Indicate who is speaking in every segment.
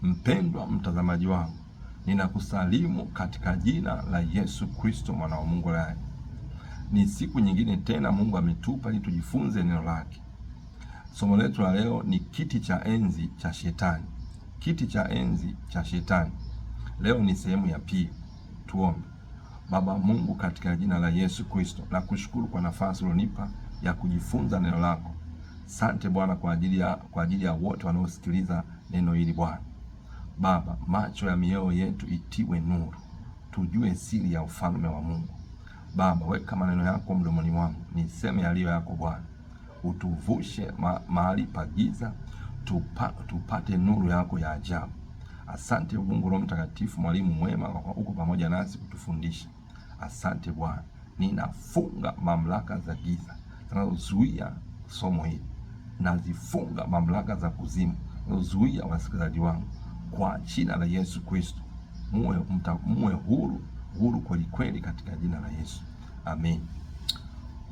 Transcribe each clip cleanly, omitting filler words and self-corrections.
Speaker 1: Mpendwa mtazamaji wangu, ninakusalimu katika jina la Yesu Kristo mwana wa Mungu hai. Ni siku nyingine tena Mungu ametupa ili tujifunze neno lake. Somo letu la leo ni kiti cha enzi cha Shetani. Kiti cha enzi cha Shetani. Leo ni sehemu ya pili. Tuombe. Baba Mungu, katika jina la Yesu Kristo, nakushukuru kwa nafasi ulionipa ya kujifunza neno lako. Asante Bwana kwa ajili ya wote wanaosikiliza neno hili Bwana. Baba, macho ya mioyo yetu itiwe nuru, tujue siri ya ufalme wa Mungu. Baba, weka maneno yako mdomoni mwangu, niseme yaliyo yako Bwana. Utuvushe mahali pa giza, tupate nuru yako ya ajabu. Asante Mungu Roho Mtakatifu, mwalimu mwema, kwa uko pamoja nasi kutufundisha. Asante Bwana. Ninafunga mamlaka za giza zinazozuia somo hili. Nazifunga mamlaka za kuzimu zinazozuia wasikilizaji wangu kwa jina la Yesu Kristo. Muwe huru kweli kweli katika jina la Yesu. Amen.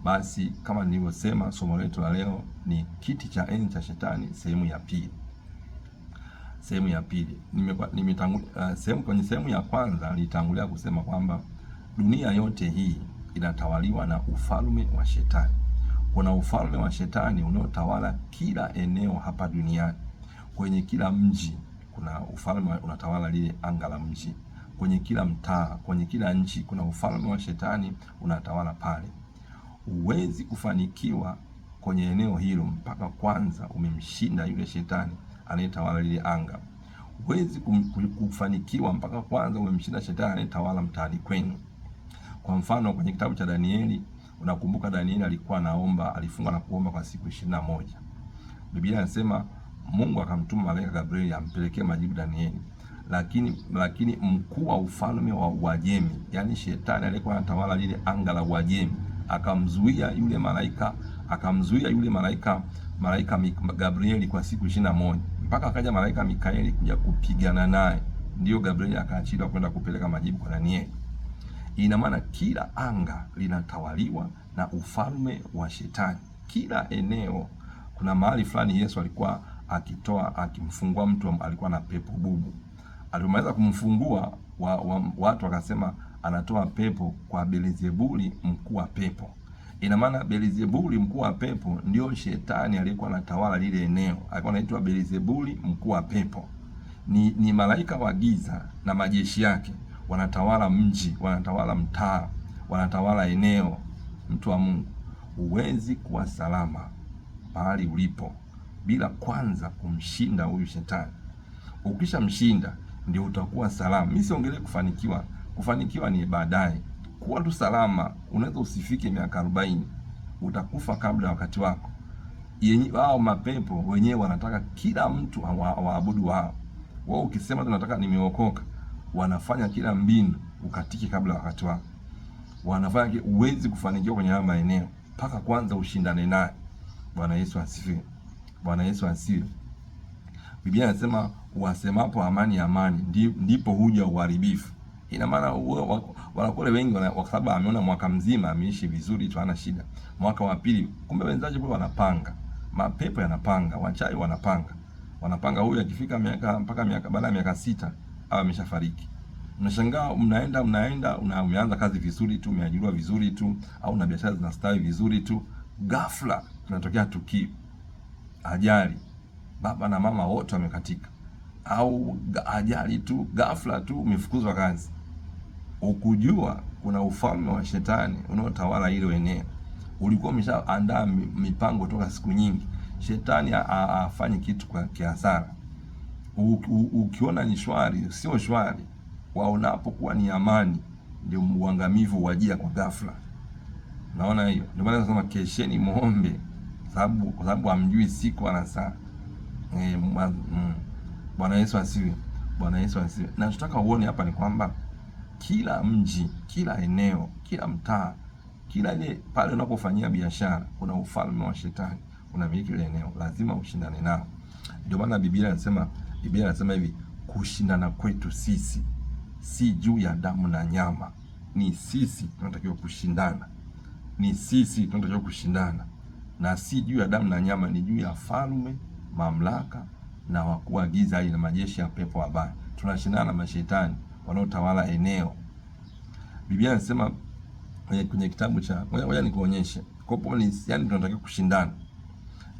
Speaker 1: Basi kama nilivyosema, somo letu la leo ni kiti cha enzi cha Shetani, sehemu ya pili. Sehemu ya pili. Kwenye sehemu ya kwanza nilitangulia kusema kwamba dunia yote hii inatawaliwa na ufalme wa Shetani. Kuna ufalme wa Shetani unaotawala kila eneo hapa duniani. Kwenye kila mji kuna ufalme unatawala lile anga la mji. Kwenye kila mtaa, kwenye kila nchi kuna ufalme wa Shetani unatawala pale. Huwezi kufanikiwa kwenye eneo hilo mpaka kwanza umemshinda yule Shetani anayetawala lile anga. Huwezi kufanikiwa mpaka kwanza umemshinda Shetani anayetawala mtaani kwenu. Kwa mfano, kwenye kitabu cha Danieli, unakumbuka Danieli alikuwa alifunga na kuomba kwa siku 21. Biblia inasema Mungu akamtuma malaika Gabrieli ampelekee majibu Danieli. Lakini mkuu wa ufalme wa Uajemi, yani Shetani aliyekuwa anatawala lile anga la Uajemi, akamzuia yule malaika Gabrieli kwa siku 21, mpaka akaja malaika Mikaeli kuja kupigana naye. Ndio Gabrieli akaachiliwa kwenda kupeleka majibu kwa Danieli. Ina maana kila anga linatawaliwa na ufalme wa Shetani. Kila eneo. Kuna mahali fulani Yesu alikuwa akimfungua mtu alikuwa na pepo bubu. Alipomaliza kumfungua, watu wakasema anatoa pepo kwa Beelzebuli, mkuu wa pepo. Ina maana Beelzebuli, mkuu wa pepo, ndio Shetani aliyekuwa anatawala lile eneo. Alikuwa anaitwa Beelzebuli, mkuu wa pepo. Ni malaika wa giza na majeshi yake wanatawala mji, wanatawala mtaa, wanatawala eneo. Mtu wa Mungu, huwezi kuwa salama mahali ulipo bila kwanza kumshinda huyu Shetani. Ukishamshinda ndio utakuwa salama. Mimi siongelee kufanikiwa. Kufanikiwa ni baadaye. Kuwa tu salama, unaweza usifike miaka 40, utakufa kabla wakati wako. Wao mapepo wenyewe wanataka kila mtu waabudu wao. Wao ukisema tunataka nimeokoka, wanafanya kila mbinu ukatike kabla wakati wako. Wanafanya uwezi kufanikiwa kwenye haya maeneo mpaka kwanza ushindane naye. Bwana Yesu asifiwe. Bwana Yesu asifiwe. Biblia inasema wasemapo amani amani, ndipo huja uharibifu. Ina maana wanakole wengi kwa sababu ameona mwaka mzima ameishi vizuri tu, hana shida. Mwaka wa pili kumbe wenzake kule wanapanga. Mapepo yanapanga, wachawi wanapanga huyu akifika baada ya miaka 6 au ameshafariki. Unashangaa mnaenda umeanza kazi vizuri tu, umeajiriwa vizuri tu, au na biashara zinastawi vizuri tu, ghafla tunatokea tukio, ajali, baba na mama wote wamekatika, au ajali tu ghafla tu umefukuzwa kazi. Ukujua kuna ufalme wa Shetani unaotawala hilo eneo. Ulikuwa umeshaandaa mipango toka siku nyingi. Shetani afanye kitu kwa kiasara. Ukiona ni shwari, sio shwari. Waonapokuwa ni amani, ndio uangamivu wajia kwa ghafla. Naona hiyo. Ndio maana nasema kesheni muombe, kwa sababu hamjui siku wala saa. Bwana Yesu asifiwe. Bwana Yesu asifiwe. Na tunataka uone hapa ni kwamba kila mji, kila eneo, kila mtaa, kila ile pale unapofanyia biashara, kuna ufalme wa Shetani unamiliki ile eneo. Lazima ushindane nao. Ndio maana Biblia inasema hivi, kushindana kwetu sisi si juu ya damu na nyama. Ni sisi tunatakiwa kushindana. Na si juu ya damu na nyama, ni juu ya falme, mamlaka, na wakuu wa giza hili na majeshi ya pepo wabaya. Tunashindana na mashetani wanaotawala eneo. Biblia inasema kwenye kitabu cha, ngoja nikuonyeshe. Kwa hiyo ni yani tunatakiwa kushindana.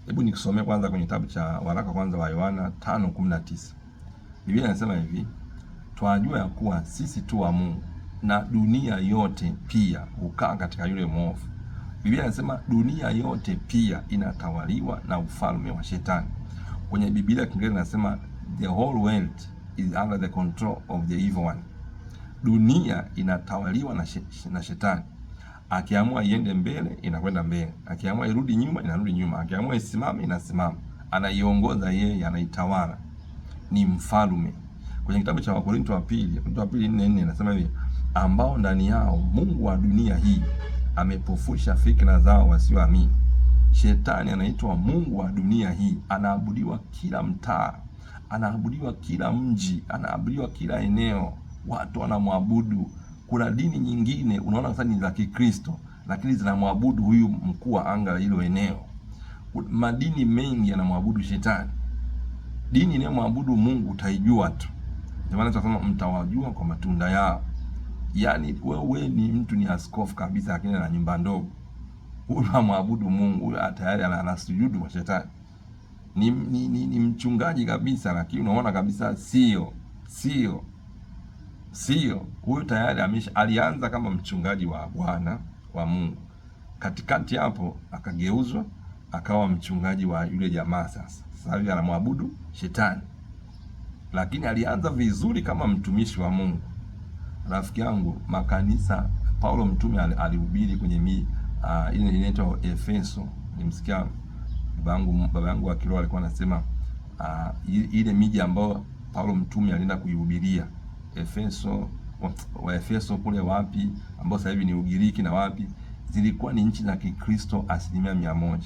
Speaker 1: Hebu nikusomee kwanza kwenye kitabu cha waraka kwanza wa Yohana 5:19. Biblia inasema hivi, twajua ya kuwa sisi tu wa Mungu na dunia yote pia hukaa katika yule mwovu. Biblia inasema dunia yote pia inatawaliwa na ufalme wa shetani. Kwenye Biblia ya Kiingereza inasema the whole world is under the control of the evil one. Dunia inatawaliwa na shetani. Akiamua iende mbele inakwenda mbele, akiamua irudi nyuma inarudi nyuma, akiamua isimame inasimama. Anaiongoza yeye, anaitawala, ni mfalme. Kwenye kitabu cha Wakorintho wa pili 4:4 inasema hivi, ambao ndani yao mungu wa dunia hii amepofusha fikra zao wasioamini. Shetani anaitwa mungu wa dunia hii, anaabudiwa kila mtaa, anaabudiwa kila mji, anaabudiwa kila eneo, watu wanamwabudu. Kuna dini nyingine unaona sasa ni za Kikristo, lakini zinamwabudu huyu mkuu wa anga la hilo eneo. Madini mengi yanamwabudu shetani. Dini inayomwabudu Mungu utaijua tu. Ndio maana tunasema mtawajua kwa matunda yao. Yaani wewe ni mtu ni askofu kabisa lakini na nyumba ndogo, unamwabudu Mungu, huyo tayari anasujudu kwa shetani. Ni mchungaji kabisa lakini unaona kabisa sio huyo tayari alianza kama mchungaji wa Bwana wa Mungu. Katikati hapo akageuzwa akawa mchungaji wa yule jamaa. Sasa hivi anamwabudu shetani, lakini alianza vizuri kama mtumishi wa Mungu. Rafiki yangu, makanisa Paulo mtume alihubiri kwenye ile inaitwa Efeso. Nimsikia baba yangu wa kiroho alikuwa anasema ile miji ambayo Paulo mtume alienda kuihubiria, Efeso, wa Efeso kule wapi, ambao sasa hivi ni Ugiriki na wapi, zilikuwa ni nchi za Kikristo 100%.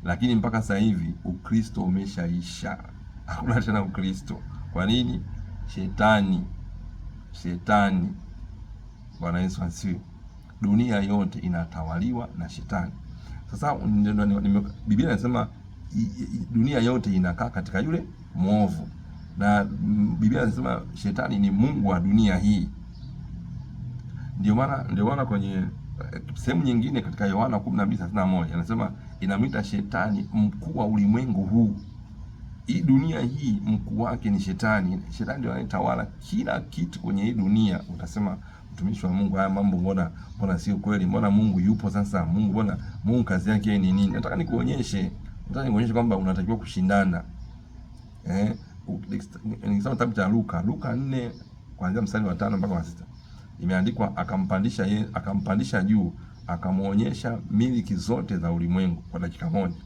Speaker 1: Lakini mpaka sasa hivi Ukristo umeshaisha. Hakuna tena Ukristo. Kwa nini? Shetani. Bwana Yesu asifiwe. Dunia yote inatawaliwa na shetani. Sasa Biblia inasema dunia yote inakaa katika yule mwovu. Na Biblia inasema shetani ni mungu wa dunia hii. Ndio maana kwenye sehemu nyingine katika Yohana 12:31 anasema inamwita shetani mkuu wa ulimwengu huu. Hii dunia hii mkuu wake ni shetani. Shetani ndio anayetawala kila kitu kwenye hii dunia. Utasema mtumishi wa Mungu, haya mambo mbona sio kweli? Mbona Mungu yupo sasa? Mungu kazi yake ni nini? Nataka nikuonyeshe kwamba unatakiwa kushindana. Nikisoma kitabu cha Luka 4 kuanzia mstari wa 5 mpaka wa 6. Imeandikwa akampandisha juu, akamuonyesha miliki zote za ulimwengu kwa dakika moja.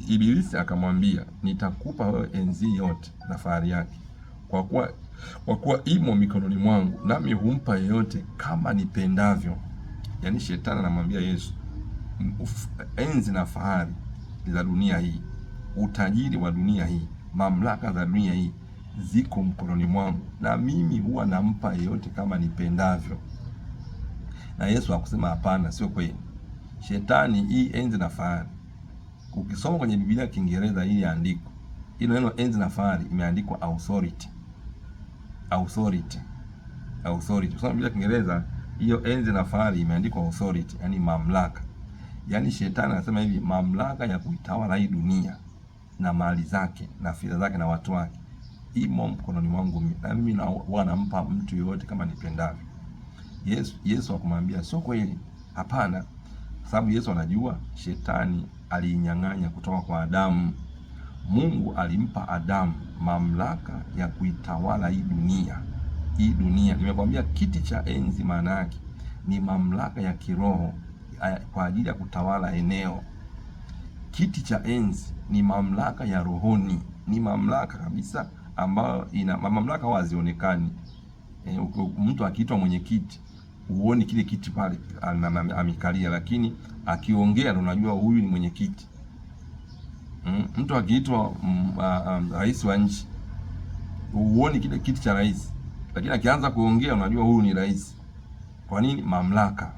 Speaker 1: Ibilisi akamwambia, nitakupa wewe enzi yote na fahari yake, kwa kuwa imo mikononi mwangu, nami humpa yeyote kama nipendavyo. Yaani shetani anamwambia Yesu, enzi na fahari za dunia hii, utajiri wa dunia hii, mamlaka za dunia hii ziko mkononi mwangu, na mimi huwa nampa yeyote kama nipendavyo. Na Yesu akusema hapana, sio kweli. Shetani hii enzi na fahari, ukisoma kwenye Biblia ya Kiingereza hili andiko, hilo neno enzi na fahari imeandikwa authority. Ukisoma Biblia ya Kiingereza hiyo enzi na fahari imeandikwa authority, yani mamlaka. Yani shetani anasema hivi, mamlaka ya kuitawala hii dunia na mali zake na fedha zake na watu wake imo mkononi mwangu, na mimi huwa nampa mtu yoyote kama nipendavyo. Yesu akamwambia sio kweli, hapana, sababu Yesu anajua shetani aliinyang'anya kutoka kwa Adamu. Mungu alimpa Adamu mamlaka ya kuitawala hii dunia. Nimekwambia kiti cha enzi maana yake ni mamlaka ya kiroho kwa ajili ya kutawala eneo. Kiti cha enzi ni mamlaka ya rohoni, ni mamlaka kabisa ambayo ina mamlaka hazionekani. Mtu akiitwa mwenyekiti huoni kile kiti pale amekalia, lakini akiongea unajua huyu ni mwenyekiti. Mtu akiitwa rais wa nchi huoni kile kiti cha rais, lakini akianza kuongea unajua huyu ni rais. Kwa nini? Mamlaka.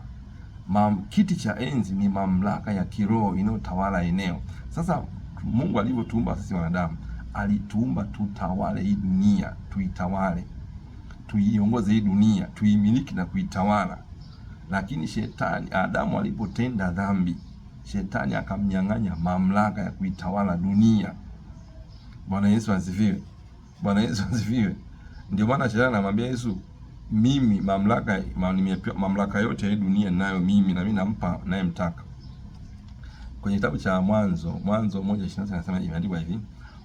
Speaker 1: Kiti cha enzi ni mamlaka ya kiroho inayotawala eneo. Sasa Mungu alivyotuumba sisi wanadamu, alituumba tutawale hii dunia, tuitawale, tuiongoze hii dunia, tuimiliki na kuitawala. Lakini shetani, Adamu alipotenda dhambi, shetani akamnyang'anya mamlaka ya kuitawala dunia. Bwana Yesu asifiwe. Bwana Yesu asifiwe. Ndio maana shetani anamwambia Yesu, mimi mamlaka yote ya dunia ninayo mimi, na mimi nampa naye mtaka. Kwenye kitabu cha Mwanzo 1:26 anasema, imeandikwa hivi: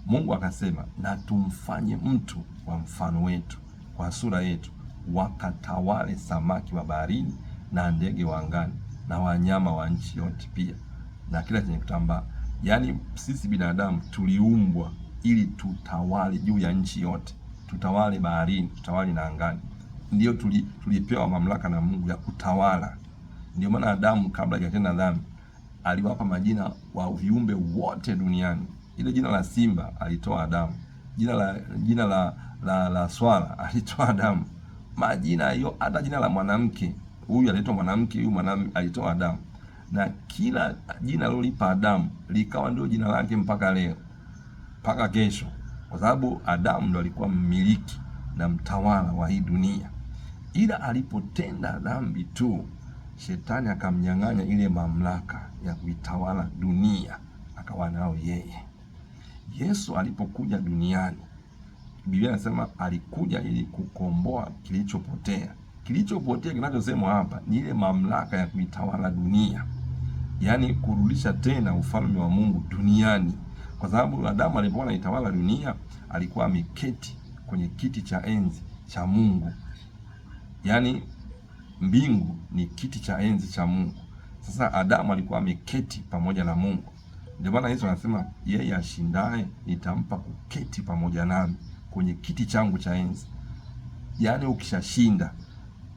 Speaker 1: Mungu akasema, na tumfanye mtu wa mfano wetu, kwa sura yetu, wakatawale samaki wa baharini na ndege wa angani na wanyama wa nchi yote pia na kila chenye kutambaa. Yaani sisi binadamu tuliumbwa ili tutawale juu ya nchi yote, tutawale baharini, tutawale na angani. Ndio tulipewa mamlaka na Mungu ya kutawala. Ndio maana Adamu kabla hajatenda dhambi aliwapa majina wa viumbe wote duniani. Ile jina la simba alitoa Adamu, jina la swala alitoa Adamu, majina hiyo. Hata jina la mwanamke, huyu alitoa mwanamke, huyu mwanamke alitoa Adamu, na kila jina alilolipa Adamu likawa ndio jina lake mpaka leo, mpaka kesho, kwa sababu Adamu ndo alikuwa mmiliki na mtawala wa hii dunia. Ila alipotenda dhambi tu, shetani akamnyang'anya ile mamlaka ya kuitawala dunia, akawa nao yeye. Yesu alipokuja duniani, Biblia inasema alikuja ili kukomboa kilichopotea. Kilichopotea kinachosemwa hapa ni ile mamlaka ya kuitawala dunia, yaani kurudisha tena ufalme wa Mungu duniani. Kwa sababu Adamu alipokuwa anaitawala dunia, alikuwa ameketi kwenye kiti cha enzi cha Mungu. Yaani mbingu ni kiti cha enzi cha Mungu. Sasa Adamu alikuwa ameketi pamoja na Mungu. Ndio maana Yesu anasema, yeye ashindaye nitampa kuketi pamoja nami kwenye kiti changu cha enzi. Yaani ukishashinda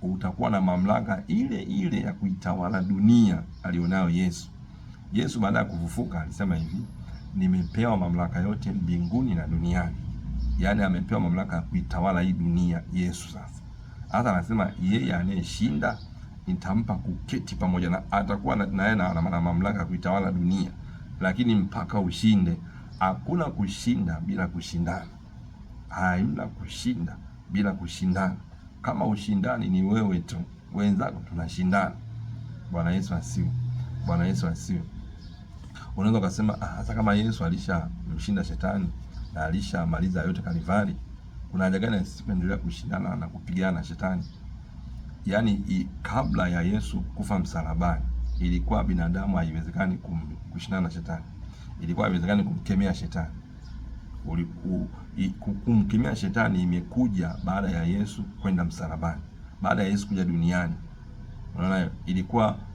Speaker 1: utakuwa na mamlaka ile ile ya kuitawala dunia alionayo Yesu. Yesu baada ya kufufuka alisema hivi, nimepewa mamlaka yote mbinguni na duniani. Yaani amepewa mamlaka ya kuitawala hii dunia Yesu. Sasa hata anasema yeye anayeshinda nitampa kuketi pamoja na, atakuwa naye na mamlaka ya kuitawala dunia. Lakini mpaka ushinde. Hakuna kushinda bila kushindana. Haimna kushinda bila kushindana. Kama ushindani ni wewe tu, wenzako tunashindana. Bwana Yesu asifiwe. Bwana Yesu asifiwe. Unaweza kusema hata kama Yesu alishamshinda shetani na alishamaliza yote Kalvari, kuna haja gani sisi kuendelea kushindana na kupigana na shetani? Yaani kabla ya Yesu kufa msalabani, ilikuwa binadamu haiwezekani kushindana na shetani. Ilikuwa haiwezekani kumkemea shetani. Kumkemea shetani imekuja baada ya Yesu kwenda msalabani, baada ya Yesu kuja duniani. Unaona,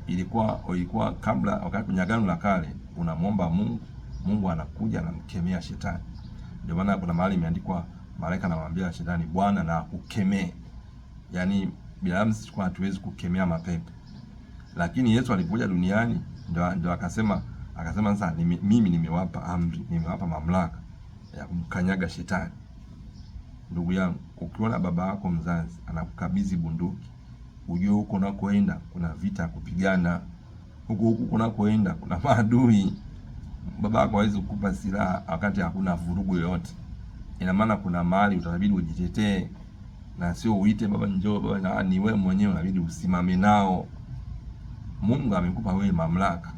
Speaker 1: ilikuwa kabla, wakati kwenye Agano la Kale unamwomba Mungu, Mungu anakuja anamkemea shetani. Ndio maana kuna mahali imeandikwa, malaika anamwambia shetani, Bwana na akukemee. Yaani binadamu sisi hatuwezi kukemea mapepo. Lakini Yesu alipokuja duniani ndio akasema sasa mimi nimewapa amri, nimewapa mamlaka ya kumkanyaga shetani. Ndugu yangu, ukiona baba yako mzazi anakukabidhi bunduki, ujue huko unakoenda kuna vita ya kupigana. Huko unakoenda kuna maadui. Baba yako hawezi kukupa silaha wakati hakuna vurugu yoyote. Ina maana kuna mahali utabidi ujitetee, na sio uite baba njoo baba, na ni wewe mwenyewe unabidi usimame nao. Mungu amekupa wewe mamlaka.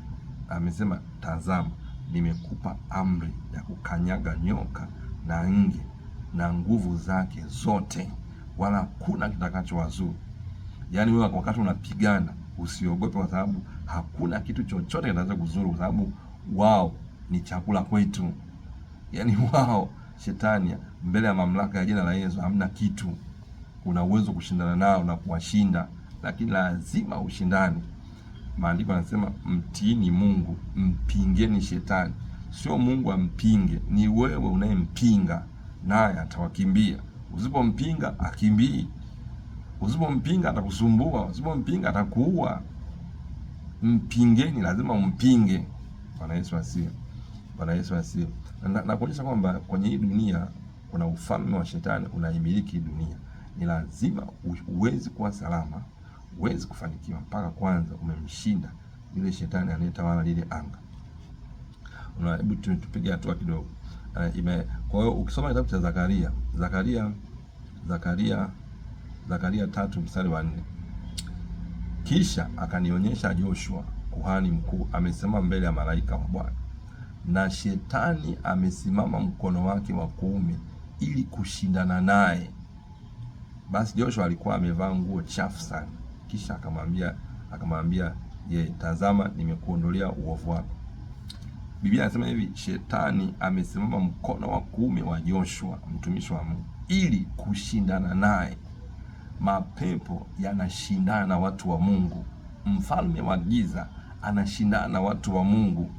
Speaker 1: Amesema, tazama nimekupa amri ya kukanyaga nyoka na nge na nguvu zake zote, wala hakuna kitakachowazuru. Yaani wewe wakati unapigana usiogope, kwa sababu hakuna kitu chochote kinaweza kuzuru, kwa sababu wao ni chakula kwetu. Yaani wao, shetani, mbele ya mamlaka ya jina la Yesu hamna kitu. Una uwezo kushindana nao na kuwashinda, lakini lazima ushindane. Maandiko yanasema mtiini Mungu, mpingeni shetani. Sio Mungu ampinge, ni wewe unayempinga, naye atawakimbia. Usipompinga akimbii. Usipompinga atakusumbua, usipompinga atakuua. Mpingeni, lazima umpinge. Bwana Yesu asifiwe. Bwana Yesu asifiwe. Na kuonyesha kwamba kwenye hii dunia kuna ufalme wa shetani unaimiliki dunia. Ni lazima uwezi kuwa salama, uwezi kufanikiwa mpaka kwanza umemshinda yule shetani anayetawala lile anga. Hebu tupige hatua kidogo. Kwa hiyo ukisoma kitabu cha Zakaria 3:4, kisha akanionyesha Joshua kuhani mkuu amesimama mbele ya malaika wa Bwana, na shetani amesimama mkono wake wa kuume ili kushindana naye. Basi Joshua alikuwa amevaa nguo chafu sana. Kisha akamwambia tazama, nimekuondolea uovu wako. Biblia inasema hivi, shetani amesimama mkono wa kuume wa Joshua mtumishi wa Mungu ili kushindana naye. Mapepo yanashindana na watu wa Mungu. Mfalme wa giza anashindana na watu wa Mungu.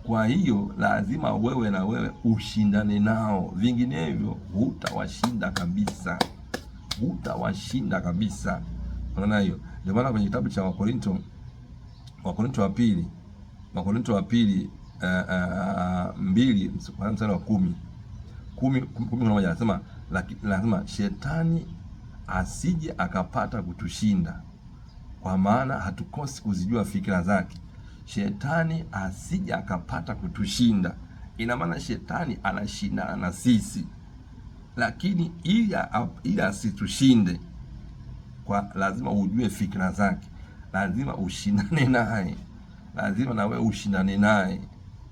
Speaker 1: Kwa hiyo lazima wewe na wewe ushindane nao, vinginevyo hutawashinda kabisa, hutawashinda kabisa. Unaona hiyo? Ndio maana kwenye kitabu cha Wakorinto wa pili 2:10 anasema, lazima shetani asije akapata kutushinda, kwa maana hatukosi kuzijua fikira zake. Shetani asije akapata kutushinda, ina maana shetani anashindana na sisi, lakini ili asitushinde, kwa lazima ujue fikira zake, lazima ushindane naye, lazima na wewe ushindane naye.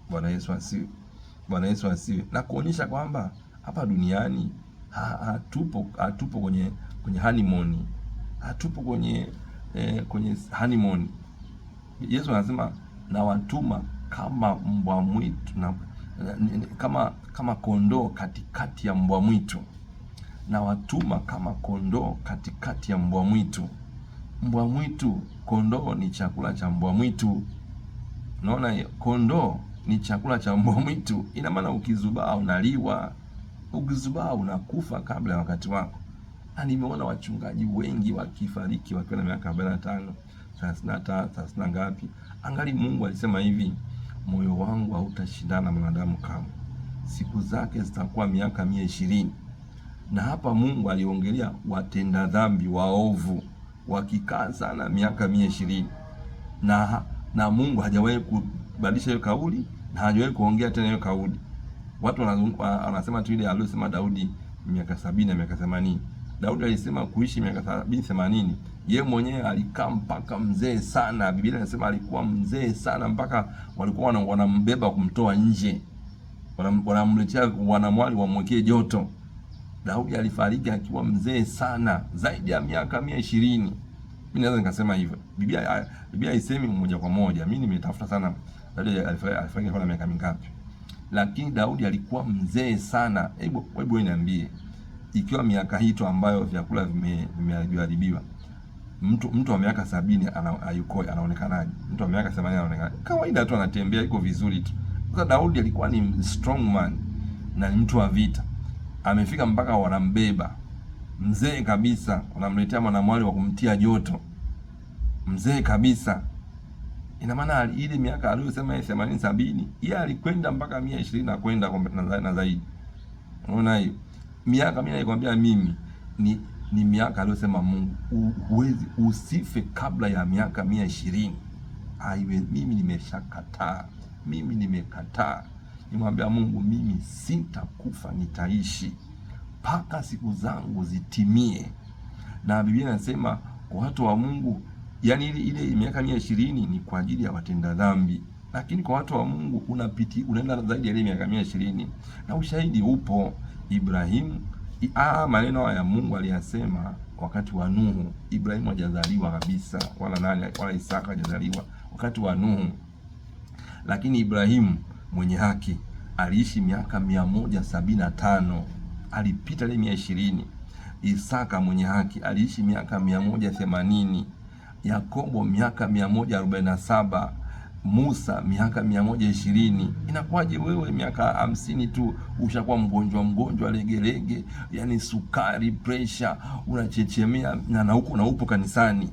Speaker 1: Bwana Yesu asifiwe, Bwana Yesu asifiwe. Na kuonyesha kwamba hapa duniani hatupo kwenye honeymoon, hatupo kwenye honeymoon. Yesu anasema na watuma kama mbwa mwitu kama kondoo katikati ya mbwa mwitu, na watuma kama kondoo katikati ya mbwa mwitu. Mbwa mwitu, kondoo ni chakula cha mbwa mwitu. Unaona hiyo? Kondoo ni chakula cha mbwa mwitu. Ina maana ukizubaa unaliwa, ukizubaa unakufa kabla ya wakati wako. Na nimeona wachungaji wengi wakifariki wakiwa na miaka 45, 33, 30 ngapi. Angali Mungu alisema hivi, moyo wangu hautashindana na mwanadamu kamwe, siku zake zitakuwa miaka 120. Na hapa Mungu aliongelea watenda dhambi waovu wakikaa sana miaka 120. Na Mungu hajawahi kubadilisha hiyo kauli, na hajawahi kuongea tena hiyo kauli. Watu wanasema tu ile aliyosema Daudi miaka 70 na miaka 80. Daudi alisema kuishi miaka 70 80. Yeye mwenyewe alikaa mpaka mzee sana. Biblia inasema alikuwa mzee sana mpaka walikuwa wanambeba kumtoa nje, wanamletea wanamwali wamwekee joto. Daudi alifariki akiwa mzee sana, zaidi ya miaka 120. Mimi naweza nikasema hivyo. Biblia haisemi moja kwa moja. Mimi nimetafuta sana Daudi alifariki kwa miaka mingapi. Lakini Daudi alikuwa mzee sana. Hebu niambie, ikiwa miaka hii tu ambayo vyakula vimeharibiwa, mtu wa miaka 70 anaonekanaje? Mtu wa miaka 80 anaonekana kawaida tu, anatembea iko vizuri tu. Sasa Daudi alikuwa ni strong man na ni mtu wa vita. Amefika mpaka wanambeba mzee kabisa, wanamletea mwanamwali wa kumtia joto, mzee kabisa. Ina maana ile miaka aliyosema 80 70, yeye alikwenda mpaka 120 na kwenda na zaidi. Unaona hiyo miaka? Mimi naikwambia mimi ni miaka aliyosema Mungu, huwezi usife kabla ya miaka 120. Mimi nimeshakataa, mimi nimekataa. Nimwambia Mungu, mimi sitakufa, nitaishi mpaka siku zangu zitimie. Na Biblia inasema kwa watu wa Mungu, yani ile miaka 120 ni kwa ajili ya watenda dhambi, lakini kwa watu wa Mungu unaenda zaidi ya ile miaka 120. Na ushahidi upo. Ibrahimu, maneno ya Mungu aliyasema wakati wa Nuhu. Ibrahimu hajazaliwa kabisa, wala Isaka hajazaliwa wakati wa Nuhu, lakini Ibrahimu mwenye haki aliishi miaka 175, alipita ile 120. Isaka mwenye haki aliishi miaka 180, Yakobo miaka 147, Musa miaka 120. Inakuwaje wewe miaka 50 tu ushakuwa mgonjwa legelege, yani sukari, pressure, unachechemea na upo kanisani?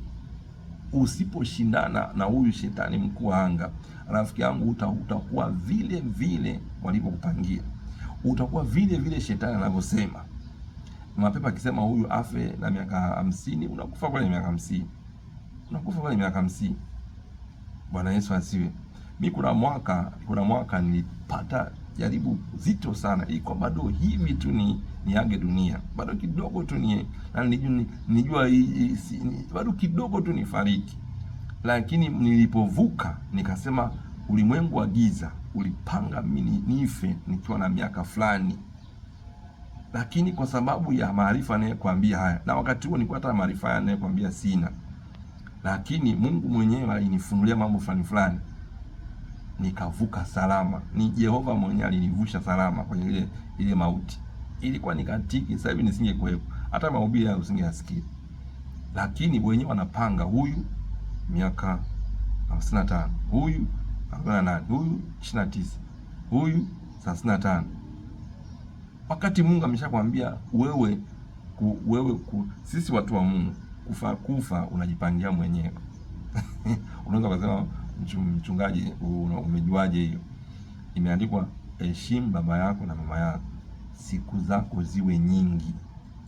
Speaker 1: Usiposhindana na huyu shetani mkuu wa anga, rafiki yangu, utakuwa vile vile walivyokupangia, utakuwa vile vile shetani anavyosema. Mapepo akisema huyu afe na miaka 50, unakufa kwa miaka 50, unakufa kwa miaka 50. Bwana Yesu asiwe. Mimi kuna mwaka jaribu zito sana, iko bado hivi tu niage dunia, bado kidogo tu nijua bado kidogo tu nifariki. Lakini nilipovuka nikasema ulimwengu wa giza ulipanga mimi nife nikiwa na miaka fulani, lakini kwa sababu ya maarifa anayekwambia haya, na wakati huo nilikuwa hata maarifa anayekwambia sina, lakini Mungu mwenyewe alinifunulia mambo fulani fulani, nikavuka salama. Ni Jehova mwenyewe alinivusha salama kwenye ile mauti. Ilikuwa nikatiki, sasa hivi nisingekuwepo, hata mahubiri hayo usingeyasikia. Lakini wenyewe wanapanga, huyu miaka 55, huyu 48, huyu 29, huyu 35. Wakati Mungu ameshakwambia wewe sisi watu wa Mungu kufa unajipangia mwenyewe. Unaweza kusema mchungaji, umejuaje hiyo? Imeandikwa, heshimu baba yako na mama yako, siku zako ziwe nyingi.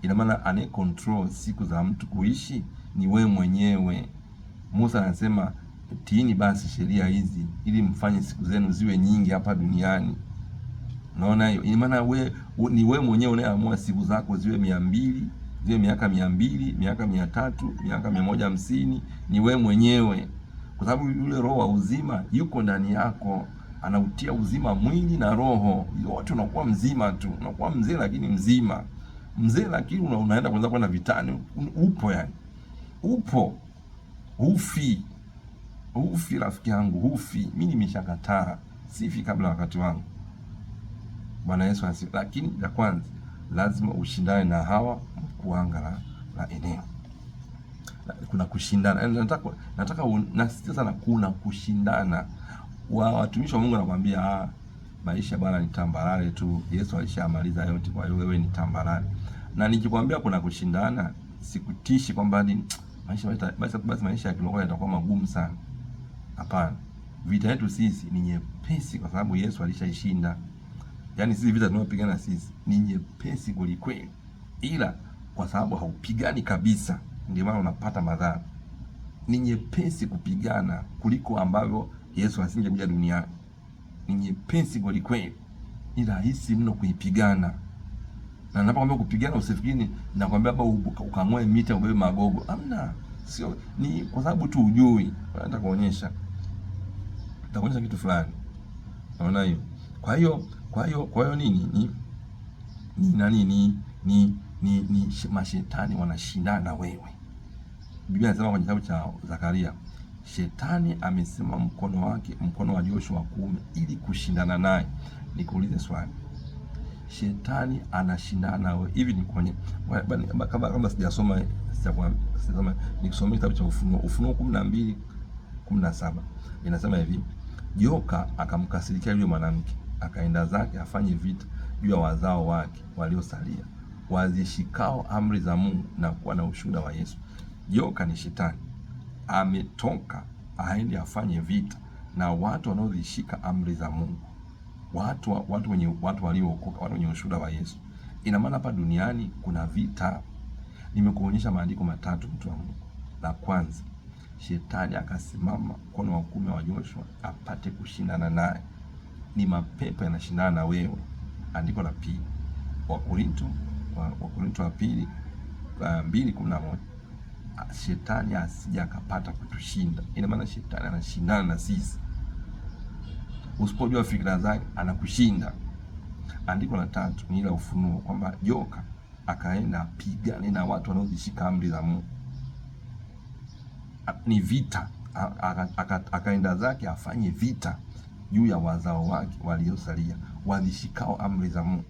Speaker 1: Ina maana ane control siku za mtu kuishi ni we mwenyewe. Musa anasema tiini basi sheria hizi ili mfanye siku zenu ziwe nyingi hapa duniani. Unaona hiyo? Ina maana ni we mwenyewe unayeamua siku zako ziwe 200, ziwe miaka 200, miaka 300, miaka 150. Ni we mwenyewe, kwa sababu yule roho wa uzima yuko ndani yako, anautia uzima mwili na roho yote, unakuwa mzima tu, unakuwa mzee lakini mzima. Mzee lakini unaenda kwenda vitani, upo yani. Upo. Hufi rafiki yangu, hufi. Mimi nimeshakataa, sifi kabla wakati wangu. Bwana Yesu asifiwe. Lakini la kwanza lazima ushindane na hawa kuanga la eneo. Kuna kushindana. Nataka nasisitiza sana, kuna kushindana. Watumishi wa Mungu wanakuambia maisha bwana ni tambarare tu, Yesu alishamaliza yote, kwa hiyo wewe ni tambarare. Na nikikwambia kuna kushindana, sikutishi kwamba ni maisha ya kiroho yatakuwa magumu sana. Hapana. Vita yetu sisi ni nyepesi kwa sababu Yesu alishaishinda. Yaani sisi vita tunayopigana sisi ni nyepesi kweli, ila kwa sababu haupigani kabisa ndio maana unapata madhara. Ni nyepesi kupigana kuliko ambavyo Yesu asingekuja duniani. Ni nyepesi kweli, ni rahisi mno kuipigana. Na ninapokuambia kupigana usifikiri nakwambia hapa ukang'oe mita ubebe magogo. Hamna. Sio, ni kwa sababu tu ujui. Nataka kuonyesha kitu fulani. Unaona hiyo? Kwa hiyo nini? Ni mashetani wanashindana na wewe. Biblia inasema kwenye kitabu cha Zakaria, shetani amesema mkono wa Joshua wa kuume ili kushindana naye. Nikuulize swali, shetani anashindana nawe hivi? Ni kwenye kama sijasoma nikisoma kitabu cha Ufunuo 12:17 inasema hivi, joka akamkasirikia yule mwanamke, akaenda zake afanye vita juu ya wazao wake waliosalia, wazishikao amri za Mungu na kuwa na ushuhuda wa Yesu. Joka ni shetani, ametoka aende afanye vita na watu wanaozishika amri za Mungu, watu waliookoka, watu wenye ushuhuda wa Yesu. Ina maana hapa duniani kuna vita. Nimekuonyesha maandiko matatu, mtu wa Mungu. La kwanza, shetani akasimama mkono wa kuume wa Joshua apate kushindana naye. Ni mapepo yanashindana na wewe. Andiko la pili, Wakorintho wa pili 2:11, shetani asija akapata kutushinda. Ina maana shetani anashindana na sisi. Usipojua fikra zake anakushinda. Andiko la tatu ni la Ufunuo kwamba joka akaenda apigane na watu wanaozishika amri za Mungu. Ni vita. Akaenda zake afanye vita juu ya wazao wake waliosalia, wazishikao amri za Mungu.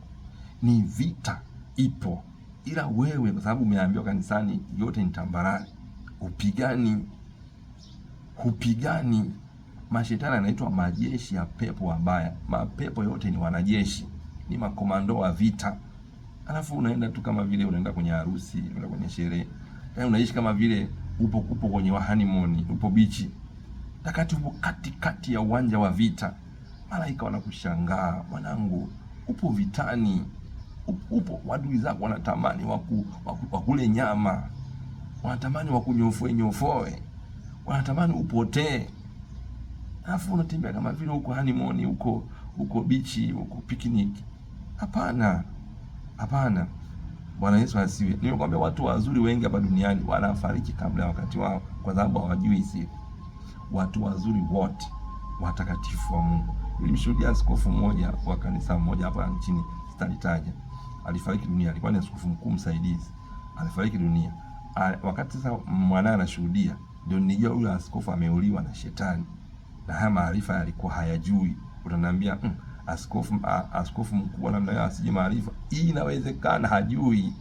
Speaker 1: Ni vita ipo, ila wewe kwa sababu umeambiwa kanisani yote ni tambarare, hupigani. Mashetani anaitwa majeshi ya pepo wabaya. Mapepo yote ni wanajeshi, ni makomando wa vita. Alafu unaenda tu kama vile unaenda kwenye harusi, unaenda kwenye sherehe, yaani unaishi kama vile upo kwenye honeymoon, upo bichi, takati upo katikati ya uwanja wa vita. Malaika wanakushangaa, mwanangu, upo vitani. Upo wadui zako wanatamani wakule nyama, wanatamani wakunyofoe, wanatamani upotee. Alafu unatembea kama vile uko honeymoon, huko bichi, huko picnic. Hapana, hapana. Bwana Yesu asiwe. Nimekwambia watu wazuri wengi hapa duniani wanafariki kabla ya wakati wao, kwa sababu hawajui siri. Watu wazuri wote watakatifu wa Mungu. Nilimshuhudia askofu mmoja wa kanisa moja hapa nchini, sitalitaja. Alifariki dunia, alikuwa ni askofu mkuu msaidizi. Alifariki dunia. Wakati sasa mwanae anashuhudia, ndio nijua yule askofu ameuliwa na shetani. Na haya maarifa yalikuwa hayajui. Utaniambia, askofu mkuu namna hiyo asije maarifa? Hii inawezekana, hajui.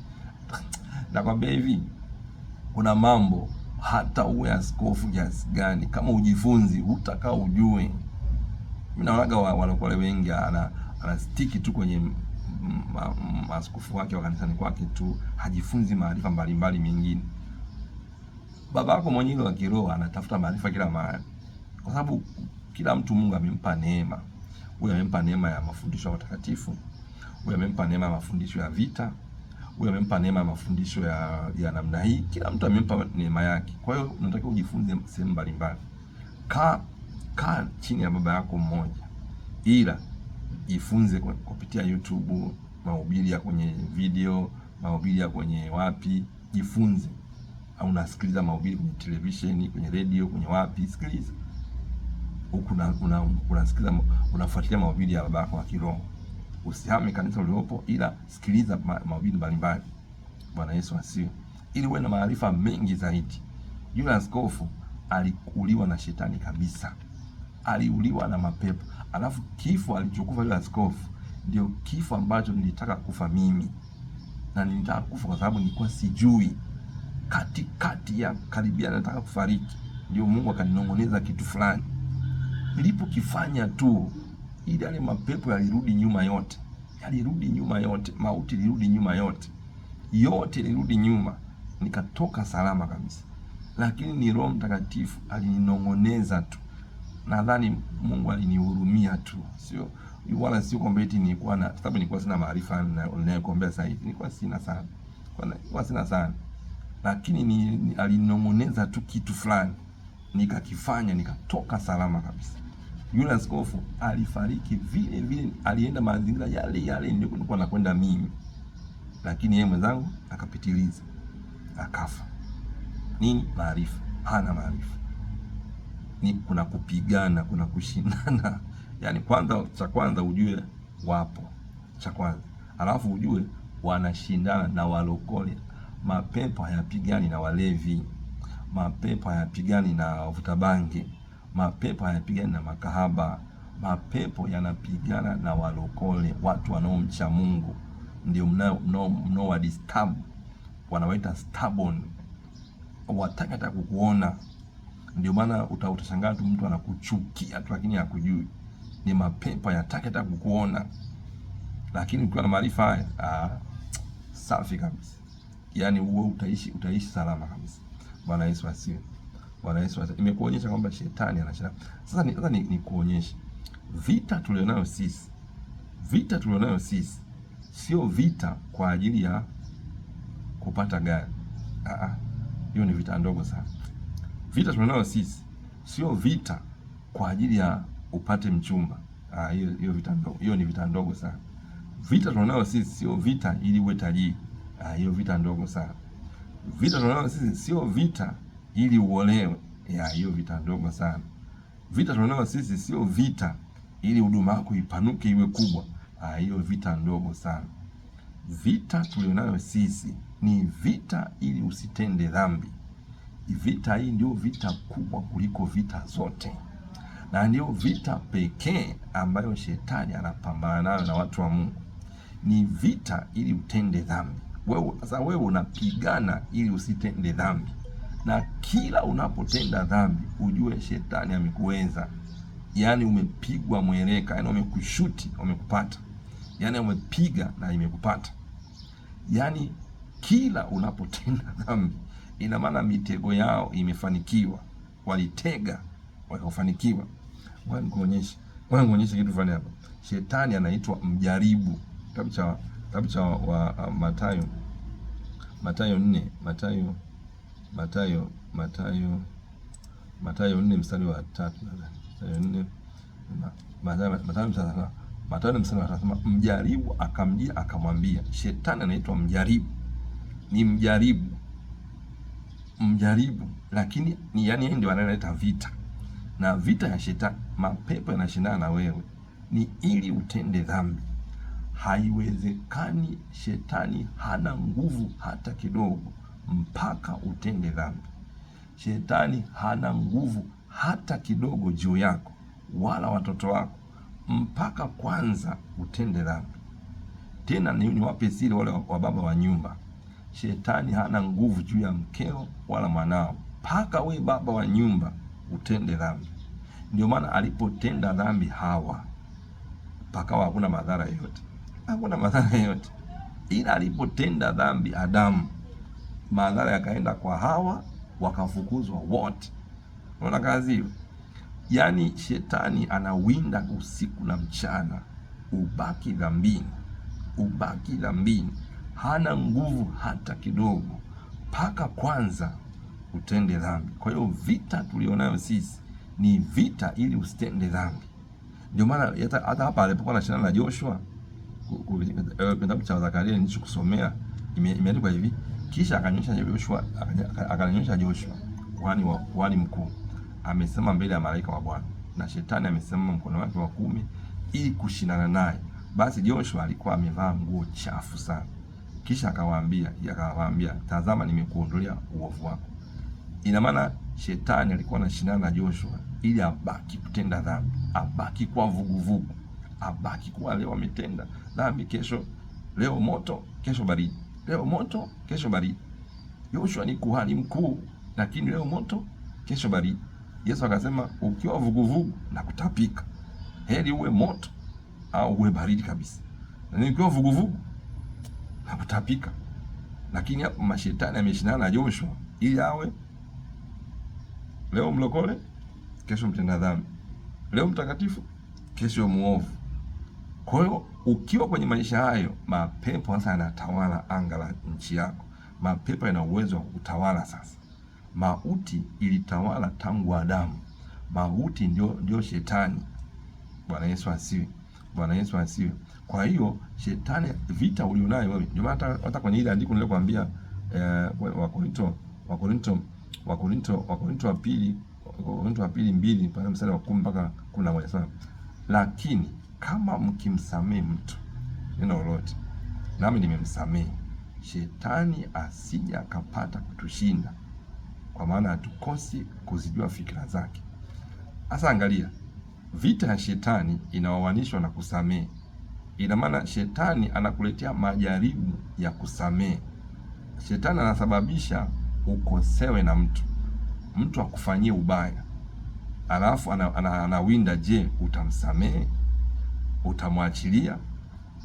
Speaker 1: Nakwambia hivi, kuna mambo hata uwe askofu kiasi gani, kama ujifunzi hutakaa ujue. Mimi naonaga walokole wengi anastiki tu kwenye askofu wake wa kanisani kwake tu, hajifunzi maarifa mbalimbali mengine. Baba yako mwenyewe wa kiroho anatafuta maarifa kila mahali, kwa sababu kila mtu Mungu amempa neema. Huyu amempa neema ya mafundisho ya watakatifu, huyu amempa neema ya mafundisho ya vita, huyu amempa neema ya mafundisho ya namna hii. Kila mtu amempa neema yake. Kwa hiyo unatakiwa ujifunze sehemu mbalimbali. Kaa chini ya baba yako mmoja, ila jifunze kupitia YouTube, mahubiri ya kwenye video, mahubiri ya kwenye wapi, jifunze. Au unasikiliza mahubiri kwenye televisheni, kwenye radio, kwenye wapi, sikiliza. Huku unasikiliza, unafuatilia mahubiri ya baba yako wa kiroho. Usihame kanisa uliopo, ila sikiliza mahubiri mbalimbali. Bwana Yesu asifiwe. Ili uwe na maarifa mengi zaidi. Yule askofu alikuliwa na shetani kabisa. Aliuliwa na mapepo. Alafu kifo alichokufa yule askofu ndio kifo ambacho nilitaka kufa mimi. Na nilitaka kufa kwa sababu nilikuwa sijui. Katikati ya karibia nataka kufariki, ndio Mungu akaninong'oneza kitu fulani. Nilipokifanya tu, ili yale mapepo yalirudi nyuma yote. Yalirudi nyuma yote, mauti ilirudi nyuma yote. Yote ilirudi nyuma, nikatoka salama kabisa. Lakini ni Roho Mtakatifu alininong'oneza tu. Nadhani Mungu alinihurumia tu. Sio kwamba eti nilikuwa na, sababu nilikuwa sina maarifa ninayokuambia sasa hivi. Nilikuwa sina sana. Lakini alinong'oneza tu kitu fulani, nikakifanya, nikatoka salama kabisa. Yule askofu alifariki vile vile, alienda mazingira yale ndio nilikuwa nakwenda mimi, lakini yeye mwenzangu akapitiliza, akafa. Nini? Maarifa. Hana maarifa. Ni kuna kupigana, kuna kushindana. Yaani cha kwanza ujue wapo, cha kwanza. Alafu ujue wanashindana na walokole. Mapepo hayapigani na walevi. Mapepo hayapigani na wavuta bangi. Mapepo hayapigani na makahaba. Mapepo yanapigana na walokole, watu wanaomcha Mungu. Ndio mnao wa disturb, wanawaita stubborn. Wataka hata kukuona. Ndio maana utashangaa tu mtu anakuchukia tu, lakini hakujui. Ni mapepo yataka hata kukuona. Lakini ukiwa na maarifa haya, safi kabisa. Yaani wewe utaishi salama kabisa. Bwana Yesu asifiwe. Bwana Yesu asifiwe. Imekuonyesha kwamba shetani anashinda. Sasa ni kuonyesha vita tulionayo sisi. Vita tulionayo sisi sio vita kwa ajili ya kupata gari. Hiyo ni vita ndogo sana. Vita tulionayo sisi sio vita kwa ajili ya upate mchumba. Hiyo vita ndogo. Hiyo ni vita ndogo sana. Vita tulionayo sisi sio vita ili uwe tajiri. Hiyo vita ndogo sana. Vita tulionayo sisi sio vita ili uolewe. Hiyo vita ndogo sana. Vita tulionayo sisi sio vita ili huduma yako ipanuke iwe kubwa. Hiyo vita ndogo sana. Vita tulionayo sisi ni vita ili usitende dhambi. Vita hii ndio vita kubwa kuliko vita zote, na ndio vita pekee ambayo shetani anapambana nayo na watu wa Mungu. Ni vita ili utende dhambi. Wewe unapigana ili usitende dhambi, na kila unapotenda dhambi ujue shetani amekuweza. Yaani umepigwa mweleka, yaani umekushuti, umekupata. Yaani umepiga na imekupata. Yaani kila unapotenda dhambi, ina maana mitego yao imefanikiwa. Walitega wakafanikiwa. Ngoja nikuonyeshe kitu fulani hapa. Shetani anaitwa mjaribu. Kitabu cha Mathayo 4, Mathayo 4 mstari wa 3 nadhani. Mathayo 4, Mathayo Mathayo 4:3 anasema mjaribu akamjia akamwambia. Shetani anaitwa mjaribu, ni mjaribu, lakini ni yani yeye ndio analeta vita. Na vita ya shetani, mapepo yanashindana na wewe ni ili utende dhambi. Haiwezekani, shetani hana nguvu hata kidogo mpaka utende dhambi. Shetani hana nguvu hata kidogo juu yako wala watoto wako mpaka kwanza utende dhambi. Tena niwape siri wale wa baba wa nyumba, shetani hana nguvu juu ya mkeo wala mwanao mpaka we baba wa nyumba utende dhambi. Ndio maana alipotenda dhambi Hawa, pakawa hakuna madhara yoyote, hakuna madhara yoyote. Ila alipotenda dhambi Adamu, madhara yakaenda kwa Hawa, wakafukuzwa wote. Unaona kazi hiyo? Yaani shetani anawinda usiku na mchana, ubaki dhambini, hana nguvu hata kidogo mpaka kwanza utende dhambi. Kwa hiyo vita tulionayo sisi ni vita ili usitende dhambi. Ndio maana hata hapa alipokuwa anashindana na Joshua, kitabu cha Zakaria nilichokusomea imeandikwa hivi: kisha akanyonyesha Joshua kuhani mkuu, amesema mbele ya malaika wa Bwana, na shetani amesimama mkono wake wa kuume ili kushindana naye. Basi Joshua alikuwa amevaa nguo chafu sana. Kisha akawaambia, tazama, nimekuondolea uovu wako. Ina maana shetani alikuwa anashindana na Joshua ili abaki kutenda dhambi, abaki kwa vuguvugu, abaki kuwa leo ametenda dhambi, kesho leo moto, kesho baridi, leo moto, kesho baridi. Joshua ni kuhani mkuu, lakini leo moto, kesho baridi. Yesu akasema ukiwa vuguvugu na kutapika, heri uwe moto au uwe baridi kabisa. Na ukiwa vuguvugu na kutapika. Lakini hapo mashetani ameshindana na Joshua ili awe leo mlokole, kesho mtenda dhambi, leo mtakatifu, kesho muovu. Kwa hiyo ukiwa kwenye maisha hayo, mapepo sasa yanatawala anga la nchi yako. Mapepo yana uwezo wa kutawala sasa. Mauti ilitawala tangu Adamu. Mauti ndio shetani. Bwana Yesu asiwe. Bwana Yesu asiwe. Kwa hiyo shetani, vita ulionayo wewe, ndio maana hata kwenye ile andiko nilikwambia Wakorinto wa pili 2 pale mstari wa 10 mpaka 11 sana. Lakini kama mkimsamehe mtu neno lolote, nami nimemsamehe, shetani asije akapata kutushinda, kwa maana hatukosi kuzijua fikra zake. Sasa angalia, vita ya shetani inaoanishwa na kusamehe. Ina maana shetani anakuletea majaribu ya kusamehe. Shetani anasababisha ukosewe na mtu akufanyie ubaya, alafu anawinda, je, utamsamehe? Utamwachilia?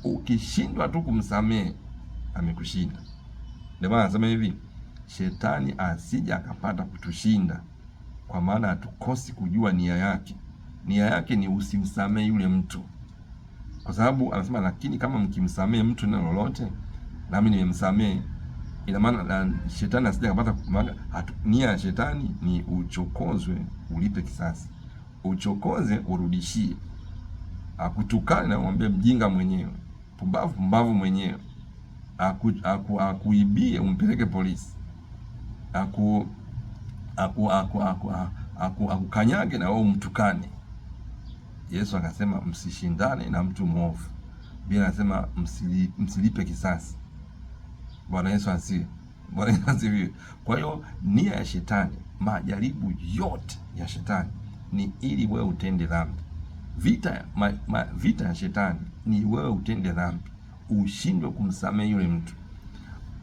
Speaker 1: Ukishindwa tu kumsamehe, amekushinda. Ndio maana anasema hivi, shetani asije akapata kutushinda, kwa maana hatukosi kujua nia yake. Nia yake ni usimsamehe yule mtu, kwa sababu anasema lakini kama mkimsamehe mtu neno lolote, nami nimemsamehe. Ina maana shetani asije akapata. Nia ya shetani ni uchokozwe, ulipe kisasi, uchokoze, urudishie, akutukane na umwambie mjinga mwenyewe, pumbavu mwenyewe, akuibie, umpeleke polisi, akukanyage na wewe umtukane. Yesu akasema msishindane na mtu mwovu. Biblia inasema msilipe kisasi. Bwana Yesu asifiwe. Bwana Yesu asifiwe. Kwa hiyo nia ya shetani, majaribu yote ya shetani ni ili wewe utende dhambi. Vita ya shetani ni wewe utende dhambi, ushindwe kumsamehe yule mtu.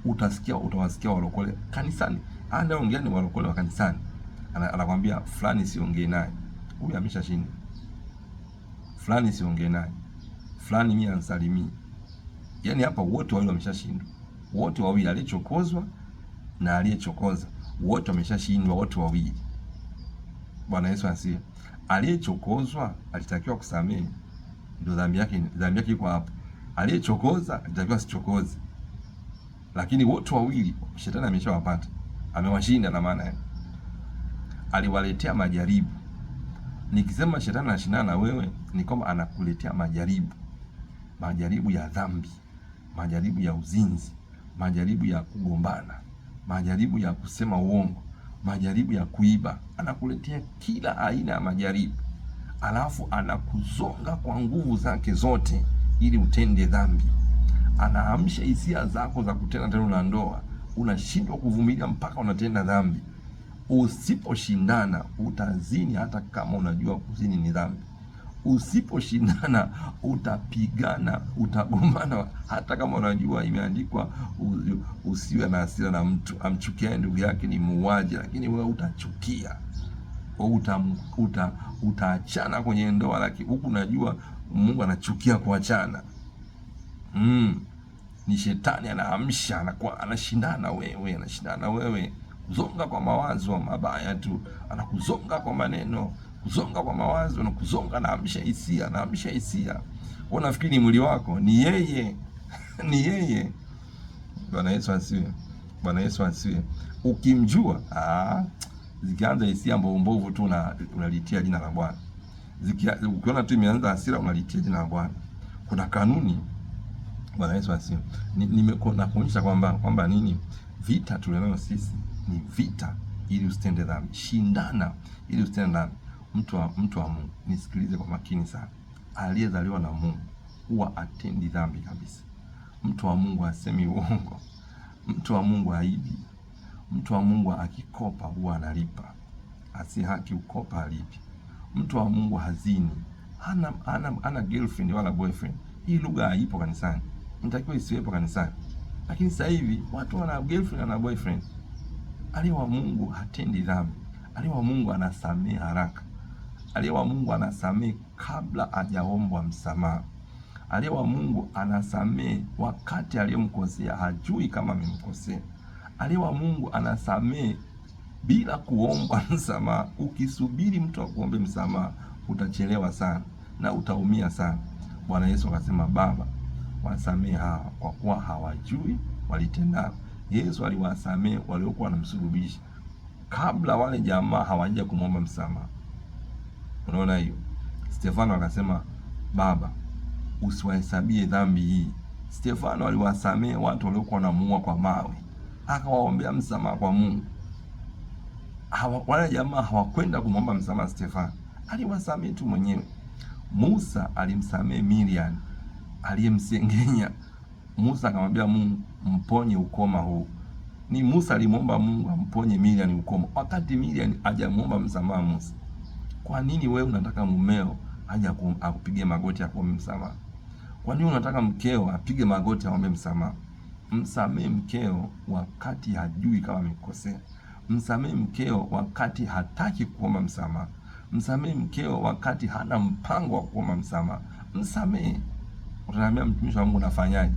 Speaker 1: Utawasikia walokole kanisani, anaongea ni walokole wa kanisani, anakwambia fulani siongee naye, huyu ameshashinda. Fulani siongee naye, fulani mimi ansalimii. Yaani hapa wote wawili wameshashindwa. Wote wawili, aliyechokozwa na aliyechokoza, wote wameshashindwa, wote wawili. Bwana Yesu asiye. Aliyechokozwa alitakiwa kusamehe, ndio dhambi yake iko hapo. Aliyechokoza alitakiwa sichokoze. Lakini wote wawili shetani ameshawapata, amewashinda. Na maana aliwaletea majaribu. Nikisema shetani anashindana na wewe, ni kwamba anakuletea majaribu majaribu ya dhambi, majaribu ya uzinzi, majaribu ya kugombana, majaribu ya kusema uongo, majaribu ya kuiba. Anakuletea kila aina ya majaribu, alafu anakuzonga kwa nguvu zake zote ili utende dhambi. Anaamsha hisia zako za kutenda tendo la ndoa, unashindwa kuvumilia mpaka unatenda dhambi. Usiposhindana utazini, hata kama unajua kuzini ni dhambi. Usiposhindana utapigana, utagombana, hata kama unajua imeandikwa usiwe na hasira na mtu, amchukia ndugu yake ni muuaji, lakini wewe utachukia. Utaachana kwenye ndoa, lakini huku unajua Mungu anachukia kuachana. Ni shetani anaamsha, anakuwa anashindana wewe, kuzonga kwa mawazo mabaya tu, anakuzonga kwa maneno, kuzonga kwa mawazo na kuzonga, anaamsha hisia. Unafikiri mwili wako ni yeye ni yeye. Bwana Yesu asiwe. Ukimjua zikianza hisia mbovu tu unalitia jina la Bwana. Ukiona tu imeanza hasira unalitia jina la Bwana. Kuna kanuni. Bwana Yesu asiwe. Nakuonyesha kwamba nini vita tulionayo sisi ni vita ili usitende dhambi. Shindana ili usitende dhambi. Mtu wa Mungu, nisikilize kwa makini sana. Aliyezaliwa na Mungu huwa atendi dhambi kabisa. Mtu wa Mungu asemi uongo. Mtu wa Mungu haibi. Mtu wa Mungu akikopa huwa analipa. Asihaki ukopa alipi. Mtu wa Mungu hazini. Hana girlfriend wala boyfriend. Hii lugha haipo kanisani. Inatakiwa isiwepo kanisani. Lakini sasa hivi watu wana girlfriend na boyfriend. Aliye wa Mungu hatendi dhambi. Aliye wa Mungu anasamehe haraka. Aliye wa Mungu anasamehe kabla hajaombwa msamaha. Aliye wa Mungu anasamehe wakati aliyemkosea hajui kama amemkosea. Aliye wa Mungu anasamehe bila kuomba msamaha. Ukisubiri mtu akuombe msamaha utachelewa sana na utaumia sana. Bwana Yesu akasema, Baba, wasamehe hawa kwa kuwa hawajui walitendalo. Yesu aliwasamehe waliokuwa wanamsulubisha kabla wale jamaa hawaja kumwomba msamaha. Unaona hiyo? Stefano akasema, Baba, usiwahesabie dhambi hii. Stefano aliwasamehe watu waliokuwa wanamuua kwa mawe, akawaombea msamaha kwa Mungu. Wale jamaa hawakwenda kumwomba msamaha Stefano, aliwasamehe tu mwenyewe. Musa alimsamehe Miriam aliyemsengenya. Musa akamwambia Mungu, mponye ukoma huu. Ni Musa alimwomba Mungu amponye Miriam ukoma, wakati Miriam hajamuomba msamaha Musa. Kwa nini wewe unataka mumeo aje akupige magoti akuombe msamaha? Kwa nini unataka mkeo apige magoti aombe msamaha? Msamehe mkeo wakati hajui kama amekosea. Msamehe mkeo wakati hataki kuomba msamaha. Msamehe mkeo wakati hana mpango wa kuomba msamaha. Msamehe. Utaniambia, mtumishi wa Mungu, unafanyaje?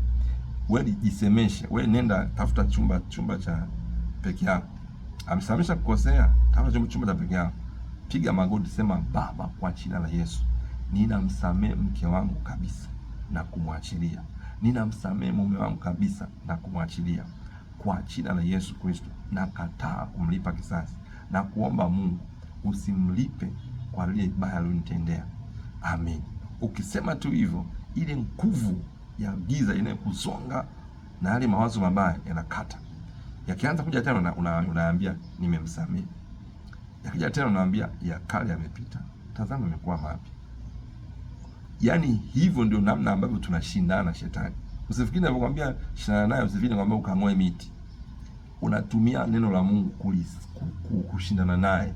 Speaker 1: Wewe jisemeshe. Wewe nenda tafuta chumba cha peke yako. Amsamesha kukosea, tafuta chumba cha peke yako. Piga magoti, sema, Baba, kwa jina la Yesu, ninamsamehe mke wangu kabisa na kumwachilia. Ninamsamehe mume wangu kabisa na kumwachilia. Kwa jina la Yesu Kristo, nakataa kumlipa kisasi na kuomba Mungu usimlipe kwa lile baya alilonitendea. Amen. Ukisema tu hivyo, ile nguvu ya giza inayokuzonga na yale mawazo mabaya yanakata. Yakianza kuja tena unaambia nimemsamehe. Yakija tena unaambia ya kale yamepita, tazama imekuwa mapya. Yaani hivyo ndio namna ambavyo tunashindana na shetani. Usifikiri ninapokuambia shindana naye, usifikiri nakwambia ukang'oe miti. Unatumia neno la Mungu kushindana naye.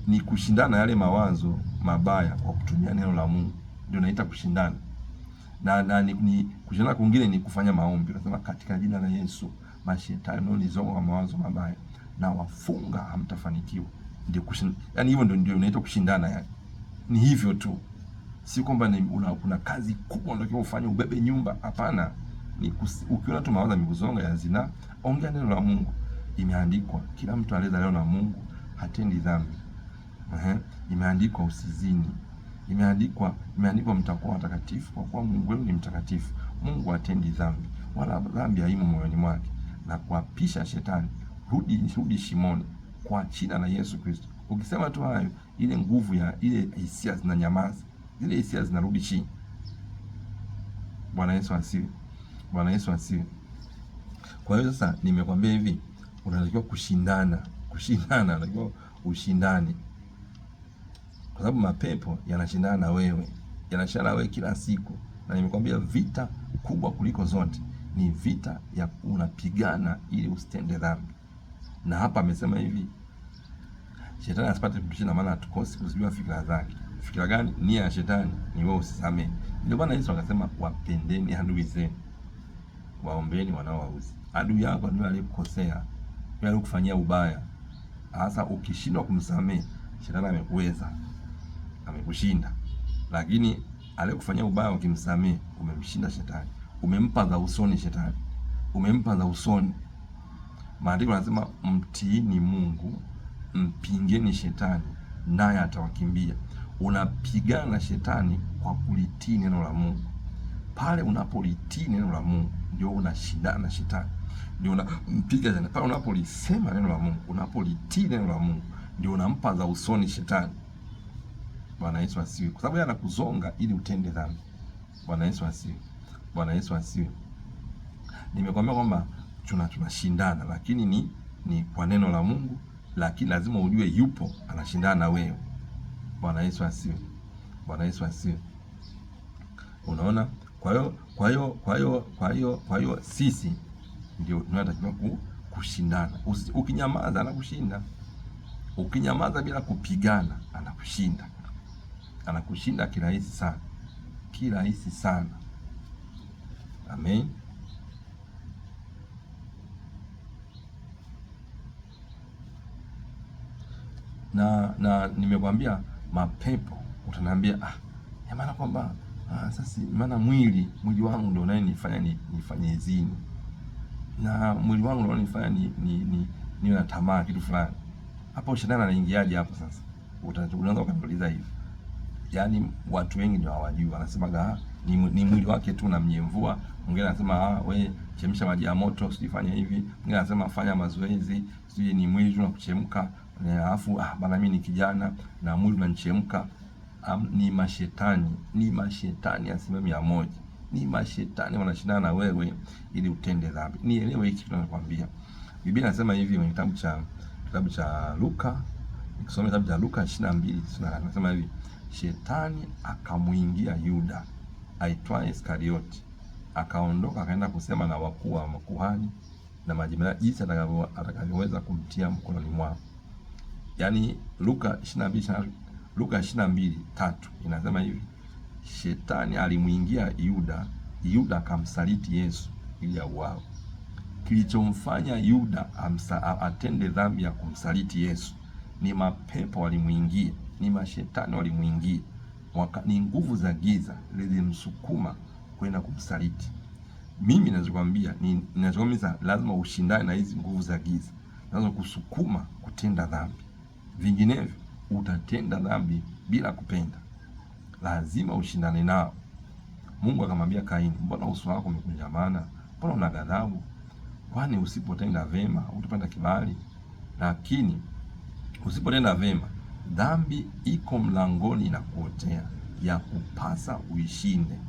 Speaker 1: Ni kushindana yale mawazo mabaya kwa kutumia neno la Mungu. Ndio naita kushindana. Na ni kushindana kwingine ni kufanya maombi. Unasema, katika jina la Yesu, mashetani wanaonizonga kwa mawazo mabaya na wafunga, hamtafanikiwa. Ndio kushindana. Yaani hivyo ndio unaita kushindana yani. Ni hivyo tu. Si kwamba kuna kazi kubwa ndio ufanye ubebe nyumba. Hapana. Ni ukiona tu mawazo mikuzonga ya zina, ongea neno la Mungu. Imeandikwa, kila mtu aliyezaliwa na Mungu hatendi dhambi. Imeandikwa usizini. Imeandikwa mtakuwa watakatifu kwa kuwa Mungu wenu ni mtakatifu. Mungu hatendi dhambi, wala dhambi haimo moyoni mwake. Na kuapisha shetani, rudi shimoni kwa jina la Yesu Kristo. Ukisema tu hayo, ile nguvu ya ile hisia zinanyamaza. Zile hisia zinarudi chini. Bwana Yesu asifiwe. Bwana Yesu asifiwe. Kwa hiyo sasa nimekwambia hivi, unatakiwa kushindana, unatakiwa ushindane, kwa sababu mapepo yanashindana na wewe, yanashindana na wewe kila siku. Na nimekwambia vita kubwa kuliko zote ni vita ya unapigana ili usitende dhambi. Na hapa amesema hivi, shetani asipate kutushinda, maana hatukosi kuzijua fikra zake. Fikra gani? Nia ya shetani ni wewe usisamee. Ndio maana Yesu akasema, wapendeni adui zenu, waombeni wanaowauzi. Adui yako ndio aliyekukosea, ndio aliyekufanyia ubaya. Hasa ukishindwa kumsamee, shetani amekuweza, amekushinda. Lakini aliyekufanyia ubaya ukimsamee, umemshinda shetani, umempa za usoni shetani, umempa za usoni. Maandiko yanasema mtiini Mungu, mpingeni shetani naye atawakimbia. Unapigana na shetani kwa kulitii neno la Mungu. Pale unapolitii neno la Mungu ndio unashindana na shetani, ndio unampiga shetani. Pale unapolisema neno la Mungu, unapolitii neno la Mungu, ndio unampa za usoni shetani. Bwana Yesu asifiwe. Kwa sababu yeye anakuzonga ili utende dhambi. Bwana Yesu asifiwe. Bwana Yesu asifiwe. Nimekwambia kwamba tunashindana, lakini ni kwa neno la Mungu, lakini lazima ujue yupo anashindana na wewe. Bwana Yesu asifiwe. Bwana Yesu asifiwe. Unaona? Kwa hiyo sisi ndio tunatakiwa kushindana. Ukinyamaza anakushinda. Ukinyamaza bila kupigana anakushinda. Anakushinda kirahisi sana. Kirahisi sana. Amen. Na nimekwambia mapepo, utaniambia maana kwamba sasa maana mwili wangu ndio nifanye zini, na mwili wangu ndio unanifanya ni na tamaa kitu fulani. Hapo shetani anaingiaje hapo sasa? Unaanza ukaniuliza hivi. Yaani watu wengi ndio hawajui, wanasema ni mwili wake tu na mnyemvua. Mwingine anasema we chemsha maji ya moto, usifanye hivi. Mwingine anasema fanya mazoezi, sije ni mwili tu na kuchemka. Alafu bana mimi ni kijana na mwili unanichemka. Ni mashetani asilimia 100. Ni mashetani wanashindana na wewe ili utende dhambi. Nielewe hiki tunakwambia. Biblia inasema hivi kwenye kitabu cha Luka, nikisoma kitabu cha Luka 22:28, inasema hivi, shetani akamuingia Yuda aitwaye Iskarioti, akaondoka akaenda kusema na wakuu wa makuhani na majemadari jinsi atakavyoweza kumtia mkononi mwao. Yaani Luka 22:3 inasema hivi, shetani alimuingia Yuda akamsaliti Yesu ili auawe. Kilichomfanya Yuda atende dhambi ya kumsaliti Yesu ni mapepo walimuingia, ni mashetani walimuingia, ni nguvu za giza zilimsukuma kwenda kumsaliti. Mimi ninachokwambia lazima ushindane na hizi nguvu za giza, lazima kusukuma kutenda dhambi. Vinginevyo utatenda dhambi bila kupenda. Lazima ushindane nao. Mungu akamwambia Kaini, mbona uso wako umekunjamana? Mbona una ghadhabu? Kwani usipotenda vema utapata kibali? Lakini usipotenda vema, dhambi iko mlangoni na kuotea, ya kupasa uishinde.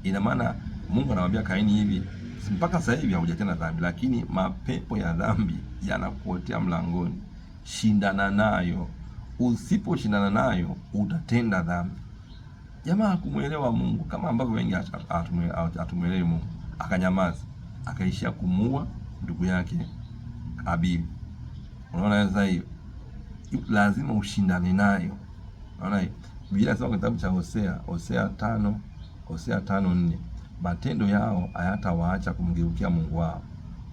Speaker 1: Ina maana Mungu anamwambia Kaini hivi, mpaka sasa hivi hujatenda dhambi, lakini mapepo ya dhambi yanakuotea mlangoni. Shindana nayo. Usiposhindana nayo utatenda dhambi. Jamaa hakumuelewa Mungu kama ambavyo wengi hatumuelewi Mungu. Akanyamaza, akaishia kumuua ndugu yake Abili. Unaona sasa hiyo? Lazima ushindane nayo. Unaona hiyo? Biblia inasema kwenye kitabu cha Hosea 5:4, matendo yao hayatawaacha kumgeukia Mungu wao,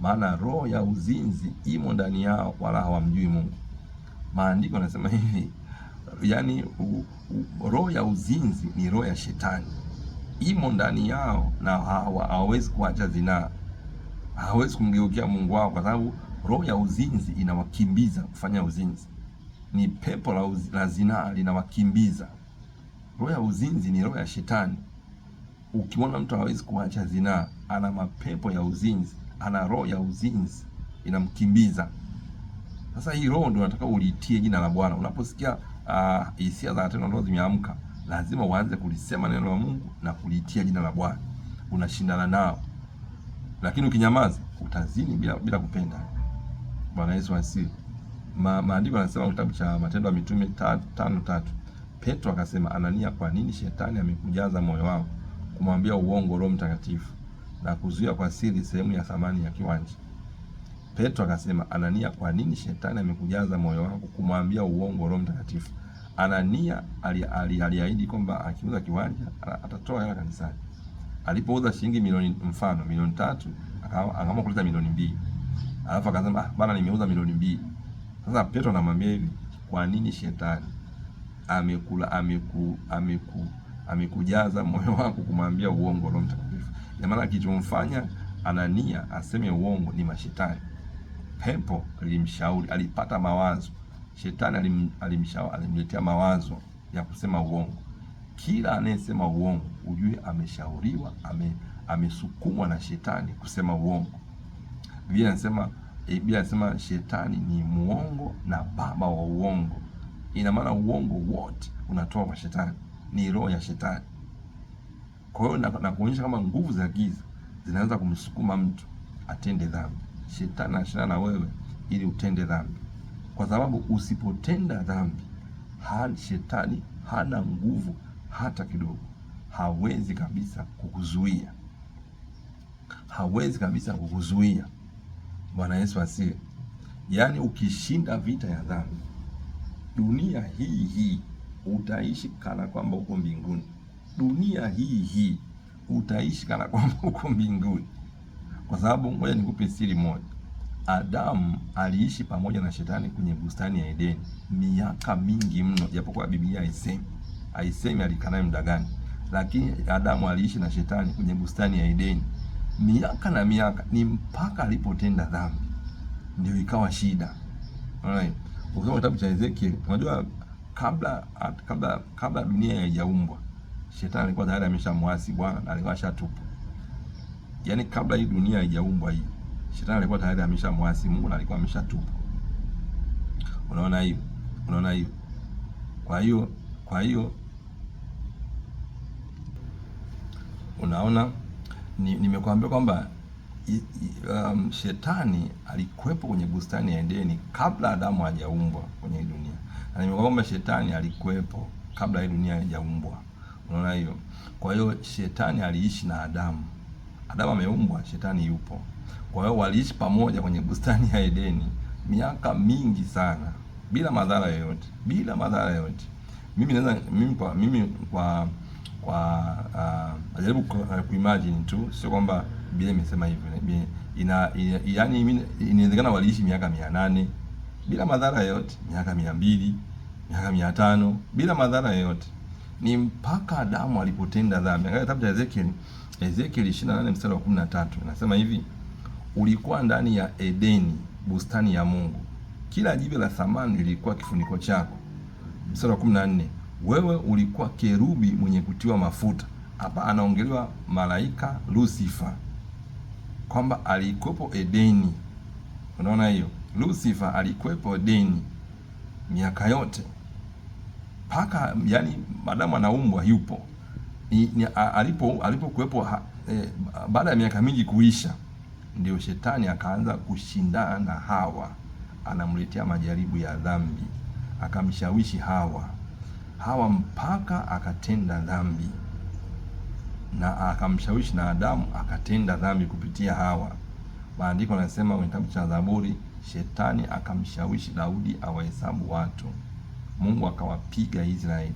Speaker 1: maana roho ya uzinzi imo ndani yao, wala hawamjui Mungu. Maandiko yanasema hivi, yaani roho ya uzinzi ni roho ya shetani, imo ndani yao na hawawezi kuacha zinaa, hawawezi kumgeukia Mungu wao, kwa sababu roho ya uzinzi inawakimbiza kufanya uzinzi. Ni pepo la zinaa linawakimbiza. Roho ya uzinzi ni roho ya shetani. Ukiona mtu hawezi kuacha zinaa, ana mapepo ya uzinzi, ana roho ya uzinzi inamkimbiza. Sasa hii roho ndio nataka uliitie jina la Bwana. Unaposikia hisia za tendo ndio zimeamka, lazima uanze kulisema neno la Mungu na kuliitia jina la Bwana. unashindana nao, lakini ukinyamaza utazini bila kupenda. Bwana Yesu asifiwe. Maandiko yanasema kitabu cha Matendo ya Mitume 5:3, Petro akasema, Anania, kwa nini shetani amekujaza moyo wako kumwambia uongo Roho Mtakatifu na kuzuia kwa siri sehemu ya thamani ya kiwanja? Petro akasema, Anania, kwa nini shetani amekujaza moyo wako kumwambia uongo Roho Mtakatifu? Anania aliahidi kwamba akiuza kiwanja atatoa hela kanisani. Alipouza shilingi milioni 3, akaamua kuleta milioni 2. Alafu akasema, bana, nimeuza milioni 2. Sasa Petro anamwambia hivi, kwa nini shetani amekujaza moyo wako kumwambia uongo Roho Mtakatifu? Ina maana kilichomfanya Anania aseme uongo ni mashetani. Pepo alimshauri, alipata mawazo. Shetani alimletea mawazo ya kusema uongo. Kila anayesema uongo ujue ameshauriwa, amesukumwa na shetani kusema uongo. Biblia inasema shetani ni muongo na baba wa uongo. Ina maana uongo wote unatoka kwa shetani, ni roho ya shetani. Kwa hiyo na kuonyesha kama nguvu za giza zinaweza kumsukuma mtu atende dhambi. Shetani anashindana na wewe ili utende dhambi, kwa sababu usipotenda dhambi, shetani hana nguvu hata kidogo. Hawezi kabisa kukuzuia, hawezi kabisa kukuzuia. Bwana Yesu asifiwe. Yaani ukishinda vita ya dhambi, dunia hii utaishi kana kwamba uko mbinguni. Dunia hii utaishi kana kwamba uko mbinguni. Kwa sababu ngoja nikupe siri moja. Adamu aliishi pamoja na shetani kwenye bustani ya Edeni miaka mingi mno, japokuwa Biblia haisemi alikaa naye muda gani, lakini Adamu aliishi na shetani kwenye bustani ya Edeni miaka na miaka, ni mpaka alipotenda dhambi ndio ikawa shida. Alright. Ukisoma kitabu cha Ezekiel, unajua kabla dunia haijaumbwa, shetani alikuwa tayari ameshamwasi Bwana na alikuwa ashatupwa. Yaani kabla hii dunia haijaumbwa hii, shetani alikuwa tayari ameshamwasi Mungu na alikuwa ameshatupwa. Unaona hiyo? Kwa hiyo unaona, nimekuambia kwamba shetani alikuwepo kwenye bustani ya Edeni kabla Adamu hajaumbwa kwenye dunia. Na nimekuambia kwamba shetani alikuwepo kabla hii dunia haijaumbwa. Unaona hiyo? Kwa hiyo shetani aliishi na Adamu. Adamu ameumbwa, shetani yupo. Kwa hiyo waliishi pamoja kwenye bustani ya Edeni miaka mingi sana bila madhara yoyote, najaribu kuimagine tu, sio kwamba Biblia imesema hivyo. Yaani inawezekana waliishi miaka 800 bila madhara yoyote, miaka 200, miaka 500 bila madhara yoyote. Ni mpaka Adamu alipotenda dhambi. Angalia kitabu cha Ezekiel 28 mstari wa 13, inasema hivi, ulikuwa ndani ya Edeni, bustani ya Mungu. Kila jiwe la thamani lilikuwa kifuniko chako. Mstari wa 14, wewe ulikuwa kerubi mwenye kutiwa mafuta. Hapa anaongelewa malaika Lucifer, kwamba alikuwepo Edeni. Unaona hiyo? Lucifer alikuwepo Edeni miaka yote. Paka, yani Adamu anaumbwa yupo. Alipokuwepo baada ya miaka mingi kuisha, ndio shetani akaanza kushindana na Hawa, anamletea majaribu ya dhambi, akamshawishi Hawa mpaka akatenda dhambi, na akamshawishi na Adamu akatenda dhambi kupitia Hawa. Maandiko yanasema kwenye kitabu cha Zaburi, shetani akamshawishi Daudi awahesabu watu, Mungu akawapiga Israeli.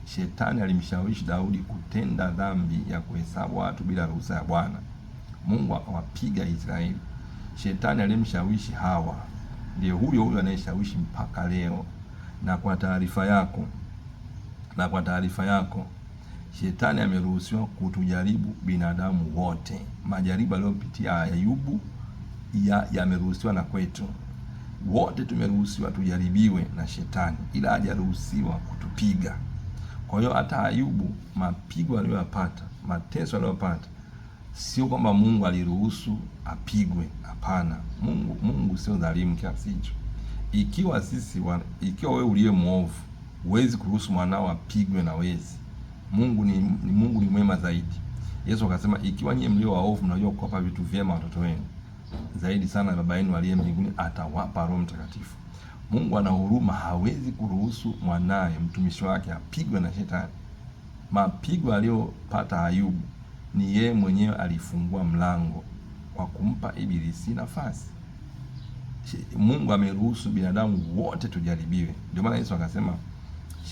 Speaker 1: Shetani alimshawishi Daudi kutenda dhambi ya kuhesabu watu bila ruhusa ya Bwana, Mungu akawapiga Israeli. Shetani alimshawishi Hawa, ndio huyo anayeshawishi mpaka leo. Na kwa taarifa yako, shetani ameruhusiwa kutujaribu binadamu wote. Majaribu aliyopitia Ayubu yameruhusiwa na kwetu. Wote tumeruhusiwa tujaribiwe na shetani, ila hajaruhusiwa kutupiga. Kwa hiyo hata Ayubu, mapigo aliyopata, mateso aliyopata, sio kwamba Mungu aliruhusu apigwe. Hapana, Mungu sio dhalimu kiasi hicho. Ikiwa wewe uliye muovu huwezi kuruhusu mwanao apigwe na wezi, Mungu ni mwema zaidi. Yesu akasema, ikiwa nyinyi mlio waovu mnajua kuwapa vitu vyema watoto wenu, zaidi sana Baba yenu aliye mbinguni atawapa Roho Mtakatifu. Mungu ana huruma, hawezi kuruhusu mwanaye mtumishi wake apigwe na shetani. Mapigo aliyopata Ayubu ni yeye mwenyewe alifungua mlango kwa kumpa Ibilisi nafasi. Mungu ameruhusu binadamu wote tujaribiwe. Ndio maana Yesu akasema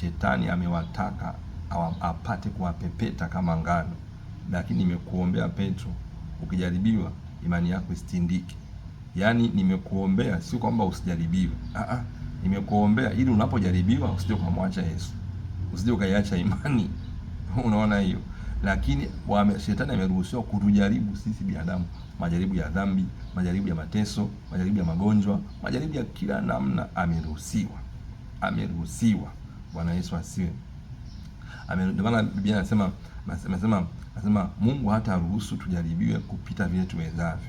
Speaker 1: shetani amewataka apate kuwapepeta kama ngano, lakini nimekuombea Petro, ukijaribiwa imani yako isitindike. Yaani nimekuombea sio kwamba usijaribiwe. Nimekuombea ili unapojaribiwa usije kumwacha Yesu, usije ukaiacha imani. Unaona hiyo? Lakini shetani ameruhusiwa kutujaribu sisi binadamu, majaribu ya dhambi, majaribu ya mateso, majaribu ya magonjwa, majaribu ya kila namna ameruhusiwa. Bwana Yesu asiwe. Ndio maana Biblia anasema Mungu hata ruhusu tujaribiwe kupita vile tuwezavyo,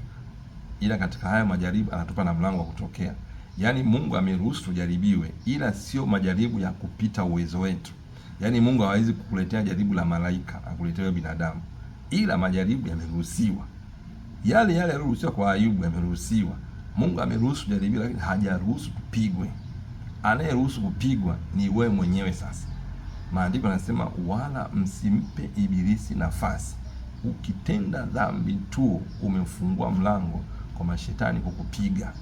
Speaker 1: ila katika haya majaribu anatupa na mlango wa kutokea. Yaani Mungu ameruhusu tujaribiwe, ila sio majaribu ya kupita uwezo wetu. Yaani Mungu hawezi kukuletea jaribu la malaika akuletea binadamu, ila majaribu yameruhusiwa. Yale yaliyoruhusiwa kwa Ayubu yameruhusiwa. Mungu ameruhusu jaribu, lakini hajaruhusu kupigwe. Anayeruhusu kupigwa ni wewe mwenyewe. Sasa maandiko yanasema, wala msimpe Ibilisi nafasi. Ukitenda dhambi tu umefungua mlango kwa mashetani kukupiga.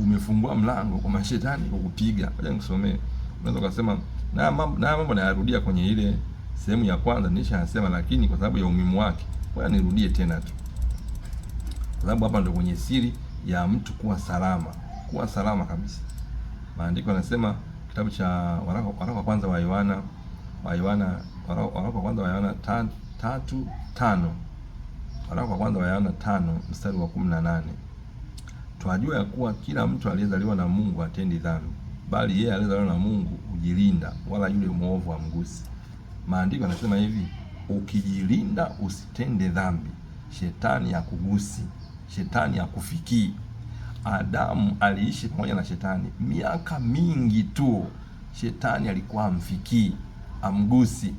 Speaker 1: Umefungua mlango kwa mashetani kukupiga. Ngoja nikusomee. Unaweza kusema na mambo nayarudia kwenye ile sehemu ya kwanza nilishasema, lakini kwa sababu ya umuhimu wake ngoja nirudie tena tu, kwa sababu hapa ndio kwenye siri ya mtu kuwa salama kabisa. Maandiko yanasema kitabu cha waraka wa kwanza wa Yohana 3:5, waraka wa kwanza wa Yohana 5 mstari wa 18, twajua ya kuwa kila mtu aliyezaliwa na Mungu hatendi dhambi, bali yeye aliyezaliwa na Mungu hujilinda, wala yule mwovu hamgusi. Maandiko yanasema hivi, ukijilinda usitende dhambi, shetani hakugusi, shetani hakufikii. Adamu aliishi pamoja na shetani miaka mingi tu, shetani alikuwa amfikii, amgusi,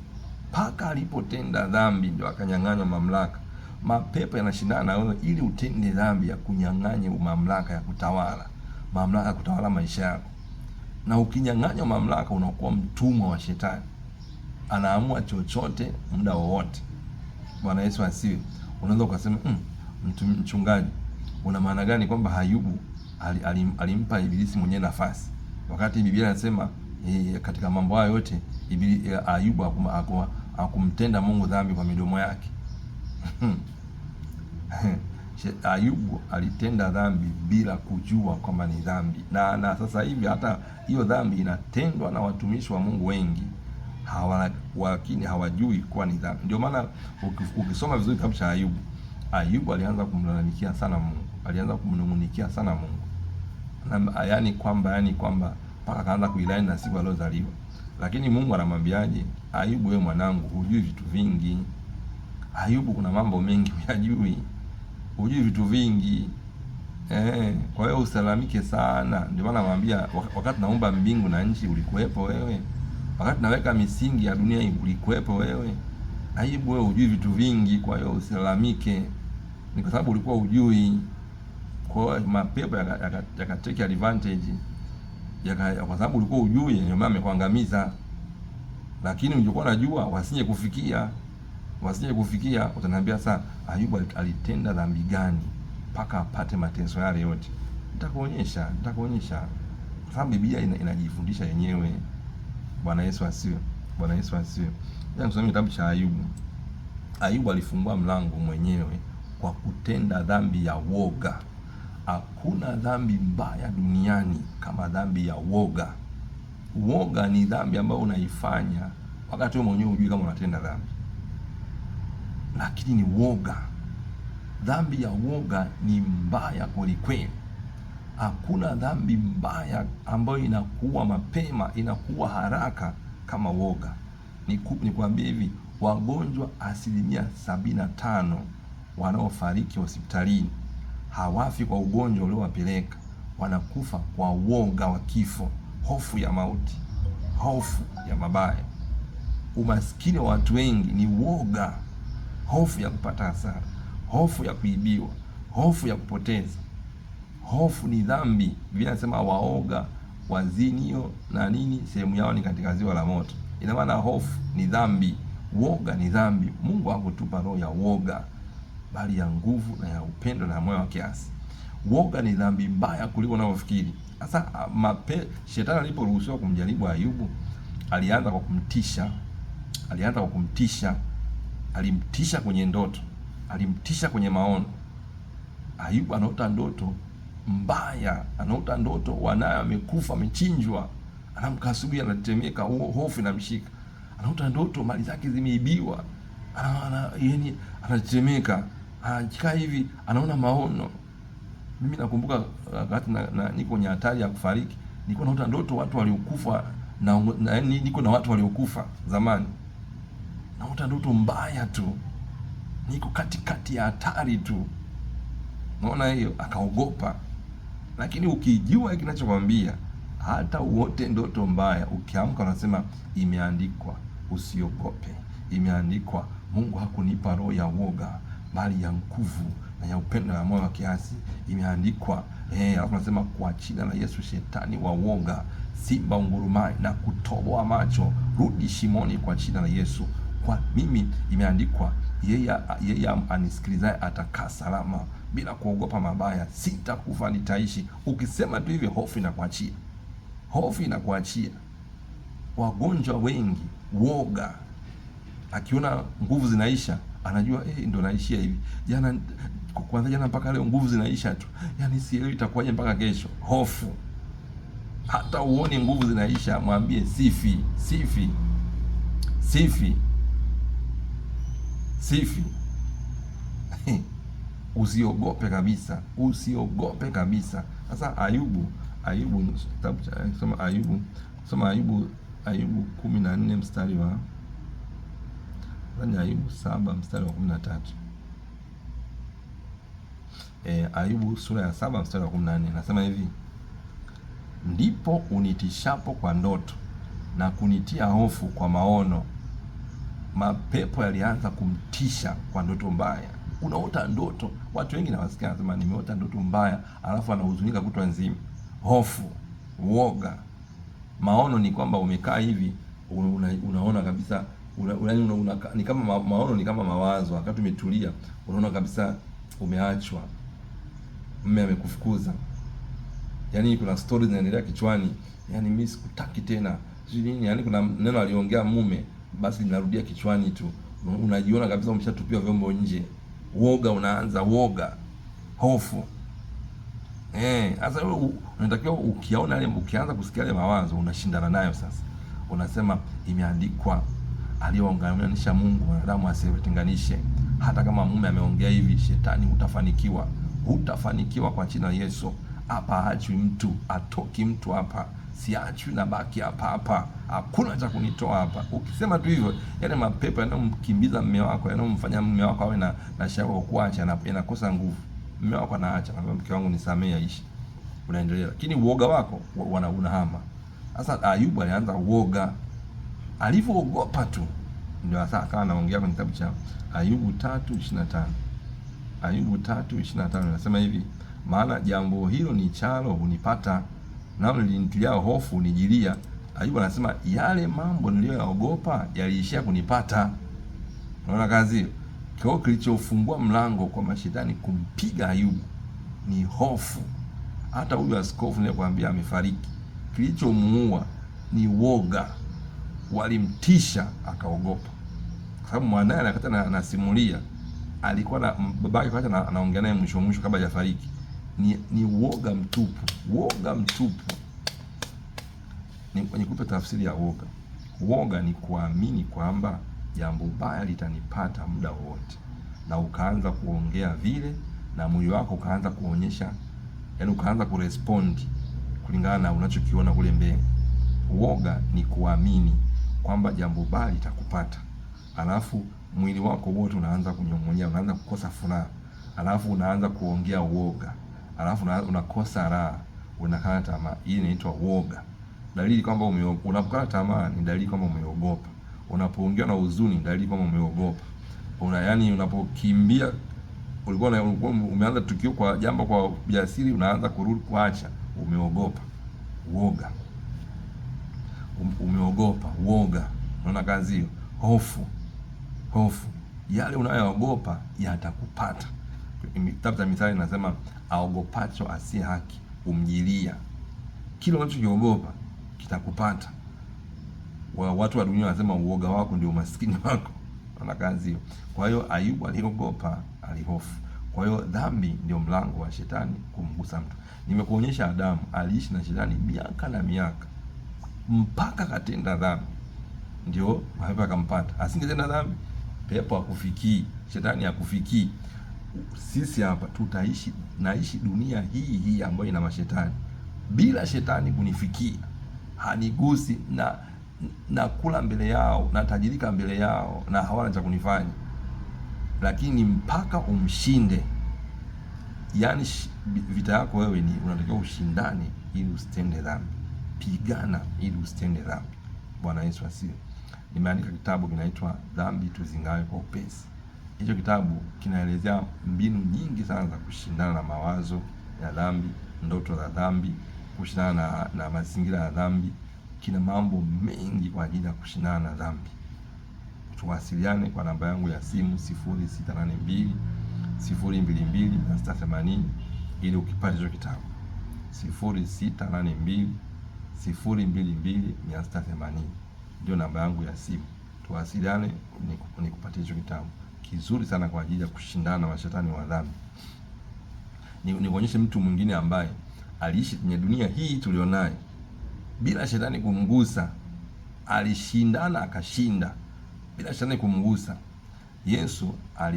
Speaker 1: mpaka alipotenda dhambi ndio akanyang'anywa mamlaka. Mapepo yanashindana na wewe ili utende dhambi ya kunyang'anya mamlaka ya kutawala, mamlaka ya kutawala maisha yako. Na ukinyang'anywa mamlaka unakuwa mtumwa wa shetani, anaamua chochote muda wowote. Bwana Yesu asiwe. Unaweza ukasema mchungaji, una maana gani kwamba Ayubu alimpa Ibilisi mwenyewe nafasi, wakati Biblia inasema katika mambo hayo yote Ayubu hakumtenda Mungu dhambi kwa midomo yake? Ayubu alitenda dhambi bila kujua kwamba ni dhambi, na sasa hivi hata hiyo dhambi inatendwa na watumishi wa Mungu wengi, lakini hawajui kuwa ni dhambi. Ndio maana ukisoma vizuri kitabu cha Ayubu alianza kumlalamikia sana Mungu, alianza kumnungunikia sana Mungu, na yani kwamba mpaka akaanza kuilani na siku aliyozaliwa. Lakini Mungu anamwambiaje? Ayubu, wewe mwanangu, hujui vitu vingi. Ayubu, kuna mambo mengi hujui, hujui vitu vingi. Kwa hiyo usalamike sana. Ndio maana namwambia, wakati naumba mbingu na nchi ulikuwepo wewe, wakati naweka misingi ya dunia hii ulikuwepo wewe. Ayubu, wewe hujui vitu vingi, kwa hiyo usilalamike, ni kwa sababu ulikuwa hujui. Kwa hiyo mapepo yakatake advantage kwa sababu ulikuwa hujui, ndio maana amekuangamiza. Lakini ungekuwa unajua wasije kufikia, utaniambia sasa Ayubu alitenda dhambi gani mpaka apate mateso yale yote? Nitakuonyesha, kwa sababu Biblia inajifundisha yenyewe. Bwana Yesu asiwe. Nisome kitabu cha Ayubu. Ayubu alifungua mlango mwenyewe kwa kutenda dhambi ya woga. Hakuna dhambi mbaya duniani kama dhambi ya woga. Woga ni dhambi ambayo unaifanya wakati wewe mwenyewe hujui kama unatenda dhambi, lakini ni woga. Dhambi ya woga ni mbaya kweli. Hakuna dhambi mbaya ambayo inakuwa mapema, inakuwa haraka kama woga. Nikwambie hivi, wagonjwa 75% wanaofariki hospitalini hawafi kwa ugonjwa uliowapeleka, wanakufa kwa woga wa kifo, hofu ya mauti, hofu ya mabaya. Umaskini wa watu wengi ni woga. hofu ya kupata hasara, hofu ya kuibiwa, hofu ya kupoteza. Hofu ni dhambi. Biblia inasema waoga, wazinio na nini, sehemu yao ni katika ziwa la moto. Ina maana hofu ni dhambi, woga ni dhambi. Mungu hakutupa roho ya woga, bali ya nguvu na ya upendo na moyo wa kiasi. Woga ni dhambi mbaya kuliko unavyofikiri. Sasa shetani aliporuhusiwa kumjaribu Ayubu, alianza kwa kumtisha. Alimtisha kwenye ndoto, alimtisha kwenye maono. Ayubu anaota ndoto mbaya, anaota ndoto wanaye amekufa, amechinjwa, anamka asubuhi anatetemeka, hofu inamshika. Anaota ndoto mali zake zimeibiwa, yaani anatetemeka, anajikaa hivi, anaona maono. Mimi nakumbuka wakati niko kwenye hatari ya kufariki, nilikuwa naota ndoto watu waliokufa na niko na watu waliokufa zamani. Naota ndoto mbaya tu, niko katikati ya hatari tu. Unaona hiyo, akaogopa. Lakini ukijua kinachokwambia, hata uote ndoto mbaya, ukiamka unasema imeandikwa, usiogope. Imeandikwa, Mungu hakunipa roho ya woga, bali ya nguvu na ya upendo na moyo wa kiasi. Imeandikwa, alafu nasema kwa jina la Yesu shetani wa woga, simba ungurumai na kutoboa macho, rudi shimoni kwa jina la Yesu. Kwa mimi imeandikwa, yeye anisikilizaye atakaa salama bila kuogopa mabaya, sitakufa nitaishi. Ukisema tu hivi, hofu inakuachia. Wagonjwa wengi woga, akiona nguvu zinaisha anajua ndo naishia hivi. Kwanza jana mpaka leo nguvu zinaisha tu, yaani sielewi itakuwaje mpaka kesho. Hofu. Hata uone nguvu zinaisha, mwambie sifi. Usiogope kabisa. Sasa Ayubu kitabu cha Ayubu 14 mstari wa Ayubu 7 mstari wa 13. Ayubu sura ya 7 mstari wa 14 nasema hivi: ndipo unitishapo kwa ndoto na kunitia hofu kwa maono. Mapepo yalianza kumtisha kwa ndoto mbaya. Unaota ndoto, watu wengi nawasikia wanasema nimeota ndoto mbaya, alafu anahuzunika kutwa nzima. Hofu, woga. Maono ni kwamba umekaa hivi, unaona kabisa, ni kama maono ni kama mawazo. Wakati umetulia, unaona kabisa umeachwa, mume amekufukuza, yaani kuna stories zinaendelea kichwani, yaani mimi sikutaki tena, sijui nini, yaani kuna neno aliongea mume, basi linarudia kichwani tu. Unajiona kabisa umeshatupia vyombo nje. Woga unaanza, hofu. Sasa wewe unatakiwa ukianza kusikia yale mawazo, unashindana nayo sasa. Unasema imeandikwa, aliyounganisha Mungu wanadamu asiwatenganishe. Hata kama mume ameongea hivi, shetani hutafanikiwa kwa jina la Yesu. Hapa haachwi mtu, atoki mtu hapa. Siachwi na baki hapa. Hakuna cha kunitoa hapa. Ukisema tu hivyo, yale mapepo yanayomkimbiza mume wako, yanayomfanya mume wako awe na shauku kuacha, yanakosa nguvu. Mume wako anaacha, mke wangu nisamee, aishi. Unaendelea. Lakini uoga wako unahama. Sasa Ayubu alianza uoga. Alipoogopa tu ndio sasa akawa anaongea kwenye kitabu cha Ayubu 3:25. Ayubu 3:25 nasema hivi: maana jambo hilo ni chalo hunipata, nalo linitilia hofu nijilia. Ayubu anasema yale mambo niliyoyaogopa yaliishia kunipata. Unaona kazi hiyo? Kwa kilichofungua mlango kwa mashetani kumpiga Ayubu ni hofu. Hata huyu askofu nilikwambia amefariki, kilichomuua ni woga. Walimtisha akaogopa, kwa sababu mwanae anakata na alikuwa na babake wakati anaongea naye mwisho kabla hajafariki. Ni woga mtupu. Nikupe tafsiri ya woga. Woga ni kuamini kwamba jambo baya litanipata muda wote, na ukaanza kuongea vile, na mwili wako ukaanza kuonyesha, yaani ukaanza kurespond kulingana na unachokiona kule mbele. Woga ni kuamini kwamba jambo baya litakupata, alafu mwili wako wote unaanza kunyong'onyea, unaanza kukosa furaha, alafu unaanza kuongea woga, alafu unakosa raha, unakata tamaa. Hii inaitwa woga. Dalili kwamba unapokata tamaa ni dalili kwamba umeogopa. Unapoongea na huzuni, dalili kwamba umeogopa. yani unapokimbia ulikuwa umeanza tukio kwa jambo kwa ujasiri, unaanza kurudi kuacha, umeogopa. Uoga. Umeogopa, uoga. Unaona kazi hiyo? Hofu. Yale unayoogopa yatakupata. Kitabu cha Mithali nasema aogopacho asiye haki umjilia. Kile unachokiogopa kitakupata. Watu wa dunia wanasema uoga wako ndio umaskini wako. Unaona kazi hiyo? Kwa hiyo Ayubu aliogopa, alihofu. Kwa hiyo dhambi ndio mlango wa shetani kumgusa mtu. Nimekuonyesha Adamu aliishi na shetani miaka na miaka mpaka katenda dhambi, ndio mapepo akampata. Asingetenda dhambi, pepo akufikii, shetani akufikii. Sisi hapa naishi dunia hii ambayo ina mashetani. Bila shetani kunifikia, hanigusi, na kula mbele yao, na tajirika mbele yao, na hawana cha kunifanya. Lakini mpaka umshinde. Yaani vita yako wewe ni unatakiwa ushindane ili usitende dhambi. Pigana ili usitende dhambi. Bwana Yesu asifiwe. Nimeandika kitabu kinaitwa Dhambi Tuzingawe kwa Upesi. Hicho kitabu kinaelezea mbinu nyingi sana za kushindana na mawazo ya dhambi, ndoto za dhambi, kushindana na mazingira ya dhambi. Kina mambo mengi kwa ajili ya kushindana na dhambi. Tuwasiliane kwa namba yangu ya simu 0682 022 680 ili ukipata hicho kitabu. 0682 022 680 ndio namba yangu ya simu. Tuwasiliane nikupatie hicho kitabu kizuri sana kwa ajili ya kushindana na mashetani wa dhambi. Nikuonyeshe mtu mwingine ambaye aliishi kwenye dunia hii tulionayo bila shetani kumgusa. Alishindana akashinda bila shetani kumgusa. Yesu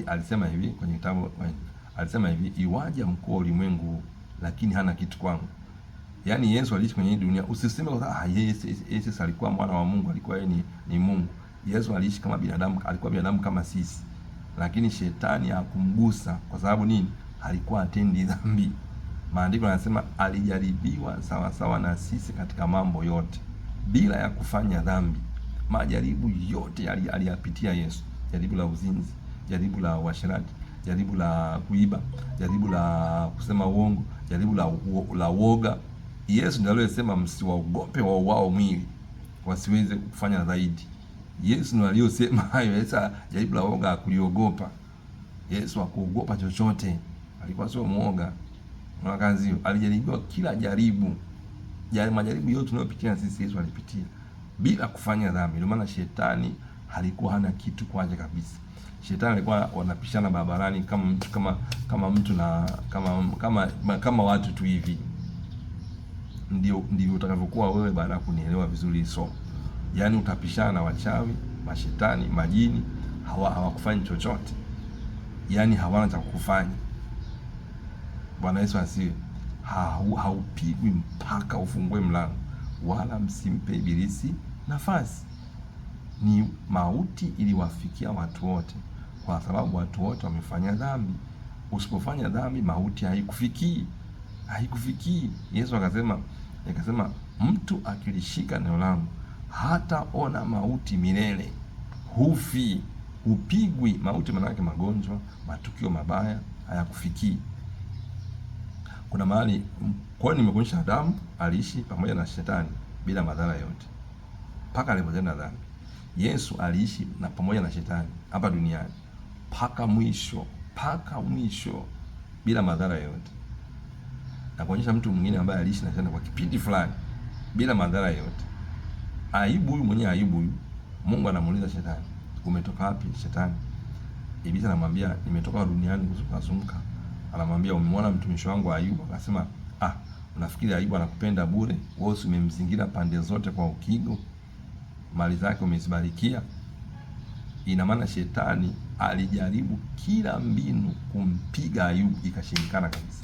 Speaker 1: alisema hivi kwenye kitabu, alisema hivi, iwaje mkuu wa ulimwengu lakini hana kitu kwangu. Yaani Yesu aliishi kwenye dunia. Usiseme kwa Yesu alikuwa mwana wa Mungu, alikuwa yeye ni Mungu. Yesu aliishi kama binadamu, alikuwa binadamu kama sisi. Lakini shetani hakumgusa kwa sababu nini? Alikuwa atendi dhambi. Maandiko yanasema alijaribiwa sawa sawa na sisi katika mambo yote bila ya kufanya dhambi. Majaribu yote aliyapitia Yesu. Jaribu la uzinzi, jaribu la uasherati, jaribu la kuiba, jaribu la kusema uongo, jaribu la woga. Yesu ndiye aliyesema msiwaogope wao mwili wasiweze kufanya zaidi. Yesu ndiye aliyosema hayo. Sasa jaribu la woga kuliogopa. Yesu hakuogopa chochote. Alikuwa sio muoga. Na kazi hiyo alijaribiwa kila jaribu. Majaribu yote tunayopitia sisi Yesu alipitia bila kufanya dhambi. Ndio maana shetani alikuwa hana kitu kwake kabisa. Shetani alikuwa wanapishana barabarani kama mtu na kama watu tu hivi. Ndio utakavyokuwa wewe baada ya kunielewa vizuri somo. Yaani utapishana na wachawi, mashetani, majini, hawakufanyi chochote. Yaani hawana cha kukufanya. Bwana Yesu asifiwe. Haupigwi mpaka ufungue mlango, wala msimpe ibilisi nafasi. Ni mauti iliwafikia watu wote kwa sababu watu wote wamefanya dhambi. Usipofanya dhambi, mauti haikufikii. Yesu akasema mtu akilishika neno langu hataona mauti milele. Hufi, upigwi. Mauti maana yake magonjwa, matukio mabaya hayakufikii. Kuna mahali, kwa hiyo nimekuonyesha Adamu aliishi pamoja na shetani bila madhara yote mpaka alipotenda dhambi. Yesu aliishi pamoja na shetani hapa duniani mpaka mwisho bila madhara yote. Na kuonyesha mtu mwingine ambaye aliishi na shetani kwa kipindi fulani bila madhara yote. Ayubu huyu mwenyewe, Ayubu huyu, Mungu anamuuliza shetani, umetoka wapi shetani? Ibilisi anamwambia nimetoka duniani kuzunguka. Anamwambia umemwona mtumishi wangu Ayubu? Akasema unafikiri Ayubu anakupenda bure? Wewe umemzingira pande zote kwa ukigo, mali zake umezibarikia. Ina maana shetani alijaribu kila mbinu kumpiga Ayubu, ikashindikana kabisa.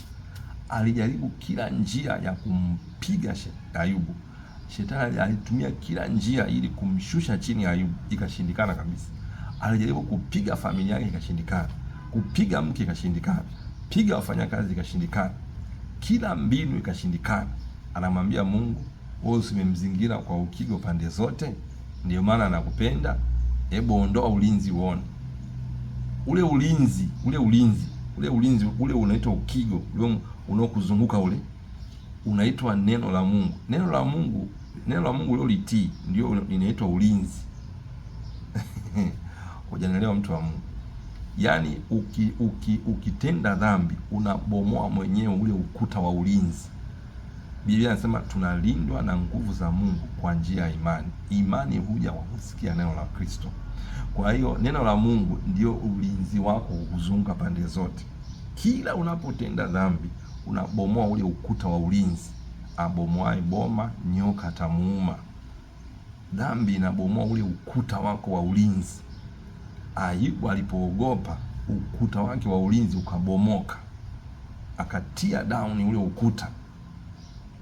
Speaker 1: Alijaribu kila njia ya kumpiga Ayubu. Shetani alitumia kila njia ili kumshusha chini Ayubu, ikashindikana kabisa. Alijaribu kupiga familia yake, ikashindikana. Kupiga mke, ikashindikana. Piga wafanyakazi, ikashindikana. Kila mbinu ikashindikana. Anamwambia Mungu, wewe umemzingira kwa ukigo pande zote, ndio maana anakupenda. Hebu ondoa ulinzi uone. ule ulinzi ule unaitwa ukigo, ule unaokuzunguka ule unaitwa neno la Mungu. Neno la Mungu ule ulitii ndio inaitwa ulinzi. Hujanielewa mtu wa Mungu? Yaani ukitenda dhambi unabomoa mwenyewe ule ukuta wa ulinzi. Biblia inasema tunalindwa na nguvu za Mungu kwa njia ya imani. Imani huja kwa kusikia neno la Kristo. Kwa hiyo neno la Mungu ndio ulinzi wako kuzunguka pande zote. Kila unapotenda dhambi unabomoa ule ukuta wa ulinzi. Abomoaye boma nyoka atamuuma. Dhambi inabomoa ule ukuta wako wa ulinzi. Ayubu alipoogopa, ukuta wake wa ulinzi ukabomoka, akatia down ule ukuta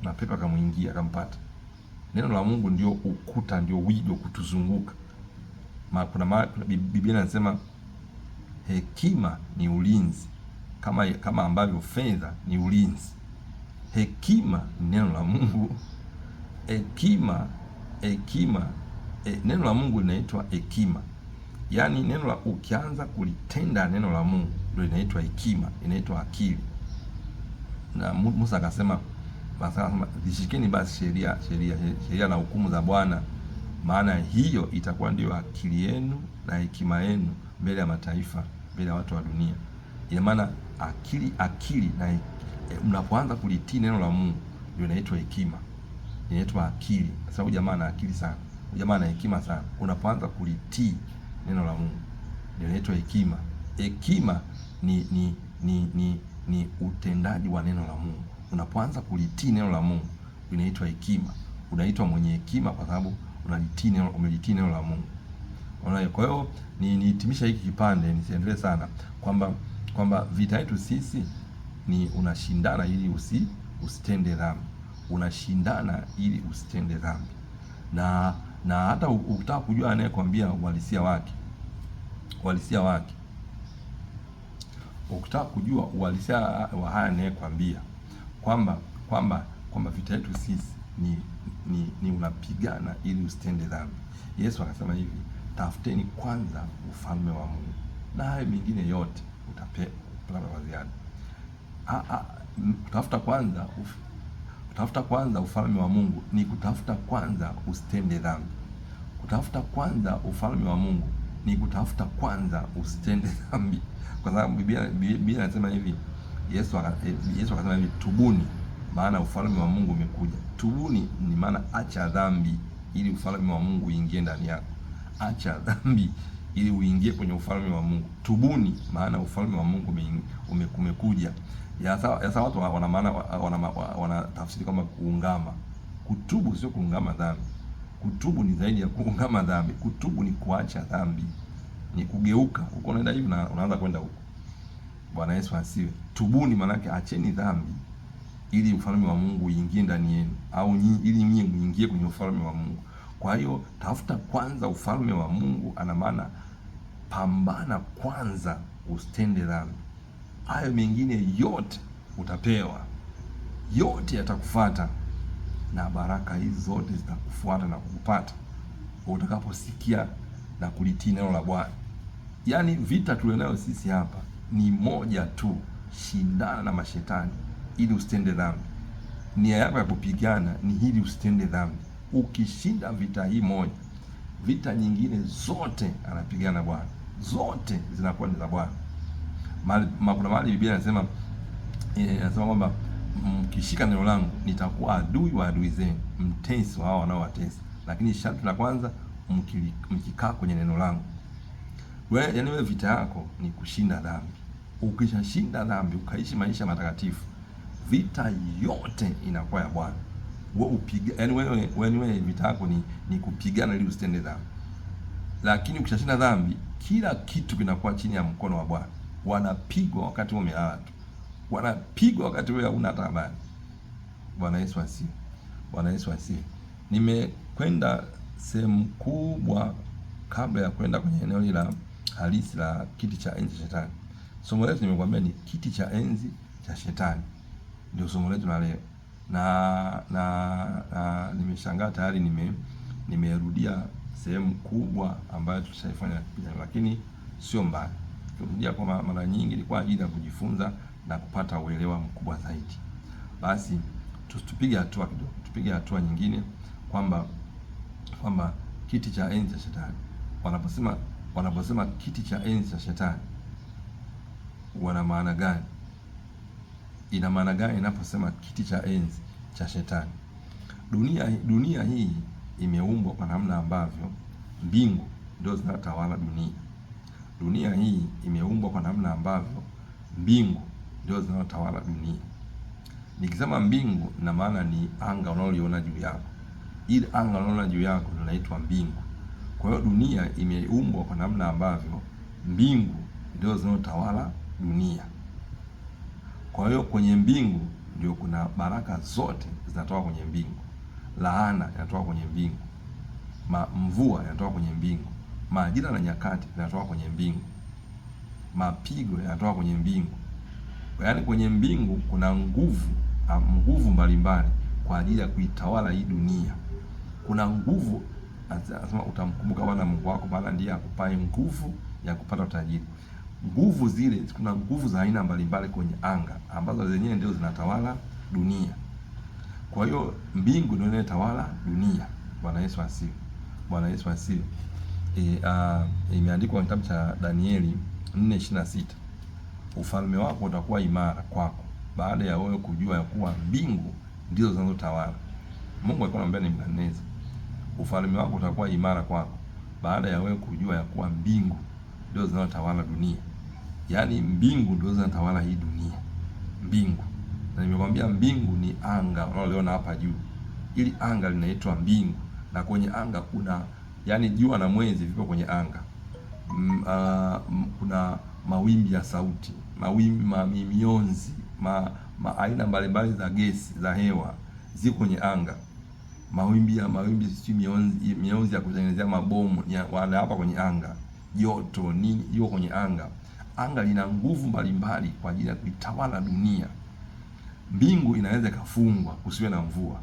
Speaker 1: na pepo akamwingia akampata. Neno la Mungu ndio ukuta, ndio wigo kutuzunguka. Kuna Biblia inasema hekima ni ulinzi, kama ambavyo fedha ni ulinzi. Hekima ni neno la Mungu. Neno la Mungu linaitwa hekima. Yaani ukianza kulitenda neno la Mungu ndio inaitwa hekima, inaitwa akili. Na Musa akasema zishikeni basi sheria na hukumu za Bwana, maana hiyo itakuwa ndio akili yenu na hekima yenu mbele ya mataifa, mbele ya watu wa dunia. Ina maana akili na mnapoanza kulitii neno la Mungu ndio inaitwa hekima, inaitwa akili. Sasa jamaa ana akili sana, jamaa ana hekima sana. Unapoanza kulitii neno la Mungu ndio inaitwa hekima. Hekima ni utendaji wa neno la Mungu. Unapoanza kulitii neno la Mungu inaitwa hekima. Unaitwa mwenye hekima kwa sababu umelitii neno la Mungu. Unaona? Kwa hiyo nihitimisha hiki kipande, nisiendelee sana, kwamba vita yetu sisi ni unashindana ili usitende dhambi. Unashindana ili usitende dhambi. Na hata ukitaka kujua anayekwambia uhalisia wake, ukitaka kujua uhalisia wa haya anayekwambia kwamba vita yetu sisi ni unapigana ili usitende dhambi. Yesu akasema hivi, tafuteni kwanza ufalme wa Mungu na hayo mengine yote utapata kwa ziada. Kutafuta kwanza ufalme wa Mungu ni kutafuta kwanza usitende dhambi. Kutafuta kwanza ufalme wa Mungu ni kutafuta kwanza usitende dhambi. Kwa sababu Biblia inasema hivi, Yesu akasema hivi, tubuni maana ufalme wa Mungu umekuja. Tubuni ni maana acha dhambi ili ufalme wa Mungu uingie ndani yako. Acha dhambi ili uingie kwenye ufalme wa Mungu. Tubuni maana ufalme wa Mungu umekuja. Sasa watu wana tafsiri kama kuungama. Kutubu sio kuungama dhambi. Kutubu ni zaidi ya kuungama dhambi. Kutubu ni kuacha dhambi, ni kugeuka. Uko unaenda hivi na unaanza kwenda huko. Bwana Yesu asiwe. Tubuni maana yake acheni dhambi ili ufalme wa Mungu uingie ndani yenu, au ili nyinyi muingie kwenye ufalme wa Mungu. Kwa hiyo tafuta kwanza ufalme wa Mungu, ana maana pambana kwanza usitende dhambi. Hayo mengine yote utapewa, yote yatakufuata, na baraka hizi zote zitakufuata na kukupata utakaposikia na kulitii neno la Bwana. Yaani vita tulionayo sisi hapa ni moja tu, shindana na mashetani ili usitende dhambi. Nia yako ya kupigana ni ili usitende dhambi. Ukishinda vita hii moja, vita nyingine zote anapigana Bwana, zote zinakuwa ni za Bwana. Kuna mahali Biblia inasema kwamba mkishika neno langu nitakuwa adui wa adui zenu, mtesi wa hao wanaowatesa. Lakini sharti la kwanza, mkikaa kwenye neno langu. Wewe vita yako ni kushinda dhambi. Ukishashinda dhambi, ukaishi maisha matakatifu, vita yote inakuwa ya Bwana. Wewe vita yako ni kupigana ili usitende dhambi. Lakini ukishashinda dhambi, kila kitu kinakuwa chini ya mkono wa Bwana. Wanapigwa wakati wewe umelala tu. Wanapigwa wakati wewe huna hata habari. Bwana Yesu asifiwe. Bwana Yesu asifiwe. Nimekwenda sehemu kubwa kabla ya kwenda kwenye eneo la halisi la kiti cha enzi cha shetani. Somo letu nimekwambia ni kiti cha enzi cha shetani. Ndio somo letu la leo. Na nimeshangaa tayari nimerudia sehemu kubwa ambayo tushaifanya, lakini sio mbaya. tukirudia kwa mara nyingi ni kwa ajili ya kujifunza na kupata uelewa mkubwa zaidi. Basi tupige hatua kidogo, tupige hatua nyingine kwamba kiti cha enzi cha shetani, wanaposema kiti cha enzi cha shetani wana maana gani? Ina maana gani inaposema kiti cha enzi cha shetani? Dunia hii imeumbwa kwa namna ambavyo mbingu ndio zinatawala dunia. Dunia hii imeumbwa kwa namna ambavyo mbingu ndio zinatawala dunia. Nikisema mbingu, na maana ni anga unaloliona juu yako. Ile anga unaloliona juu yako linaitwa mbingu. Kwa hiyo dunia imeumbwa kwa namna ambavyo mbingu ndio zinatawala dunia. Kwa hiyo kwenye mbingu ndio kuna baraka zote zinatoka kwenye mbingu. Laana inatoka kwenye mbingu. Mvua inatoka kwenye mbingu. Majira na nyakati yanatoka kwenye mbingu. Mapigo yanatoka kwenye mbingu. Yaani kwenye mbingu kuna nguvu mbalimbali kwa ajili ya kuitawala hii dunia. Kuna nguvu, anasema utamkumbuka Bwana Mungu wako, maana ndiye akupaye nguvu ya kupata utajiri. Nguvu zile, kuna nguvu za aina mbalimbali kwenye anga ambazo zenyewe ndio zinatawala dunia. Kwa hiyo mbingu ndio inatawala dunia. Bwana Yesu asifiwe. Bwana Yesu asifiwe. Imeandikwa kitabu cha Danieli 4:26. Ufalme wako utakuwa imara kwako baada ya wewe kujua ya kuwa mbingu ndizo zinazotawala. Mungu alikuwa anamwambia Nebukadneza, ufalme wako utakuwa imara kwako baada ya wewe kujua ya kuwa mbingu ndio zinazotawala dunia. Yaani mbingu ndio zinatawala hii dunia. Mbingu. Na nimekwambia mbingu ni anga unaloona hapa juu. Ili anga linaitwa mbingu, na kwenye anga kuna, yaani jua na mwezi vipo kwenye anga. Kuna mawimbi ya sauti, mawimbi, mionzi, aina mbalimbali za gesi za hewa ziko kwenye anga. Mawimbi si mionzi ya kutengenezea mabomu wala hapa kwenye anga. Joto nini iko kwenye anga. Anga lina nguvu mbalimbali kwa ajili ya kuitawala dunia. Mbingu inaweza ikafungwa kusiwe na mvua.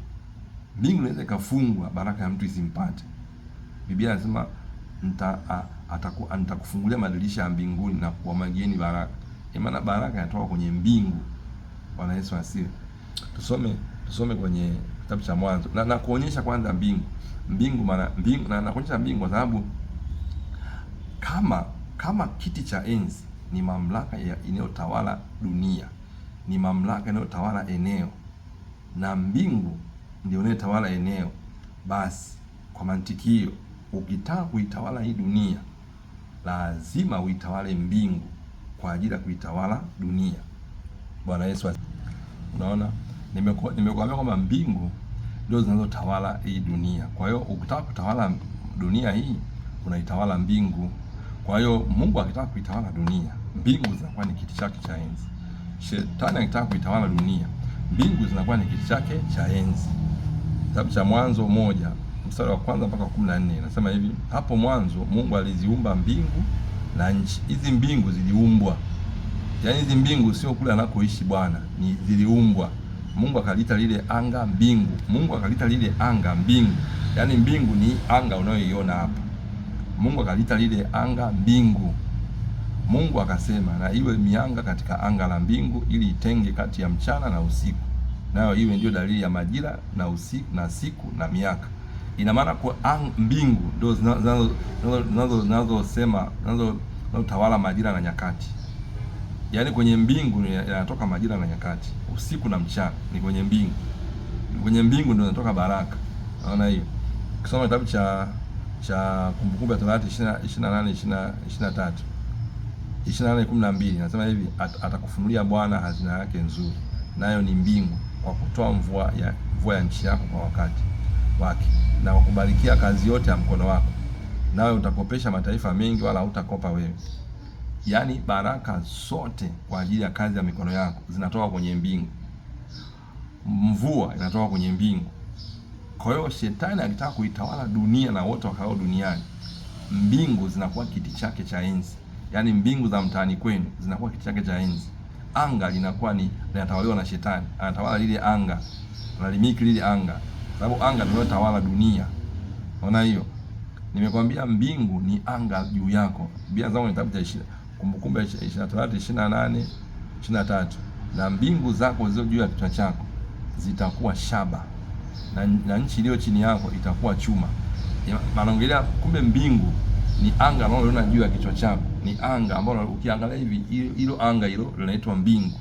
Speaker 1: Mbingu inaweza ikafungwa baraka ya mtu isimpate. Biblia inasema nitakufungulia madirisha ya mbinguni na kuwamwagieni baraka. Maana baraka inatoka kwenye mbingu. Bwana Yesu asifiwe. Tusome kwenye kitabu cha Mwanzo na kuonyesha kwanza mbingu na kuonyesha mbingu kwa sababu kama kiti cha enzi ni mamlaka inayotawala dunia, ni mamlaka inayotawala eneo, na mbingu ndio inayotawala eneo, basi kwa mantiki hiyo ukitaka kuitawala hii dunia lazima uitawale mbingu kwa ajili ya kuitawala dunia. Bwana Yesu asifiwe. Unaona, nimekuambia kwamba mbingu ndio zinazotawala hii dunia. Kwa hiyo ukitaka kutawala dunia hii unaitawala mbingu. Kwa hiyo Mungu akitaka kuitawala dunia, mbingu zinakuwa ni kiti chake cha enzi. Shetani akitaka kuitawala dunia, mbingu zinakuwa ni kiti chake cha enzi. Kitabu cha Mwanzo 1 mstari wa 1 mpaka 14 inasema hivi: hapo mwanzo Mungu aliziumba mbingu na nchi. Hizi mbingu ziliumbwa. Yaani hizi mbingu sio kule anakoishi Bwana, ni ziliumbwa. Mungu akaliita lile anga mbingu. Mungu akaliita lile anga mbingu. Yaani mbingu ni anga unayoiona hapa. Mungu akaliita lile anga mbingu. Mungu akasema, na iwe mianga katika anga la mbingu ili itenge kati ya mchana na usiku. Nayo iwe ndio dalili ya majira na usiku na siku na miaka. Ina maana kwa mbingu ndio zinazotawala majira na nyakati. Yaani kwenye mbingu yanatoka majira na nyakati, usiku na mchana ni kwenye mbingu. Kwenye mbingu ndio zinatoka baraka. Unaona hiyo? Ukisoma kitabu cha Kumbukumbu la Torati 28:23 28:12 nasema hivi: atakufunulia Bwana hazina yake nzuri, nayo ni mbingu, kwa kutoa mvua ya nchi yako kwa wakati wake, na wakubarikia kazi yote ya mkono wako, nawe utakopesha mataifa mengi, wala hutakopa wewe. Yaani baraka zote kwa ajili ya kazi ya mikono yako zinatoka kwenye mbingu. Mvua inatoka kwenye mbingu. Kwa hiyo shetani akitaka kuitawala dunia na wote wakao duniani, mbingu zinakuwa kiti chake cha enzi. Yaani mbingu za mtaani kwenu zinakuwa kiti chake cha enzi. Anga linakuwa linatawaliwa na shetani. Anatawala lile anga. Analimiliki lile anga. Sababu anga ndio linatawala dunia. Unaona hiyo? Nimekwambia mbingu ni anga juu yako. Biblia zangu ni kitabu cha Kumbukumbu 28:23, na mbingu zako zilizo juu ya kichwa chako zitakuwa shaba na nchi iliyo chini yako itakuwa chuma. Anaongelea kumbe mbingu ni anga unaloona juu ya kichwa chako, ni anga ambalo ukiangalia hivi hilo anga hilo linaitwa mbingu.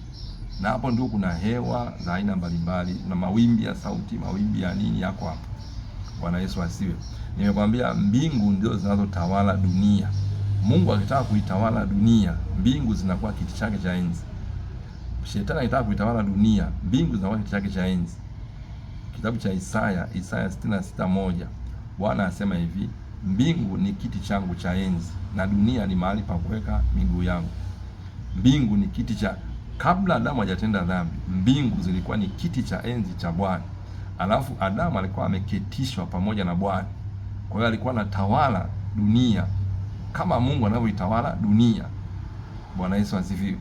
Speaker 1: Na hapo ndio kuna hewa za aina mbalimbali na mawimbi ya sauti, mawimbi ya nini yako hapo. Bwana Yesu asiwe. Nimekwambia mbingu ndio zinazotawala dunia. Mungu akitaka kuitawala dunia, mbingu zinakuwa kiti chake cha enzi. Shetani akitaka kuitawala dunia, mbingu zinakuwa kiti chake cha enzi. Kitabu cha Isaya 66:1, Bwana asema hivi, mbingu ni kiti changu cha enzi na dunia ni mahali pa kuweka miguu yangu. Mbingu ni kiti cha, kabla Adamu hajatenda dhambi, mbingu zilikuwa ni kiti cha enzi cha Bwana. Alafu Adamu alikuwa ameketishwa pamoja na Bwana. Kwa hiyo alikuwa anatawala dunia kama Mungu anavyoitawala dunia. Bwana Yesu asifiwe.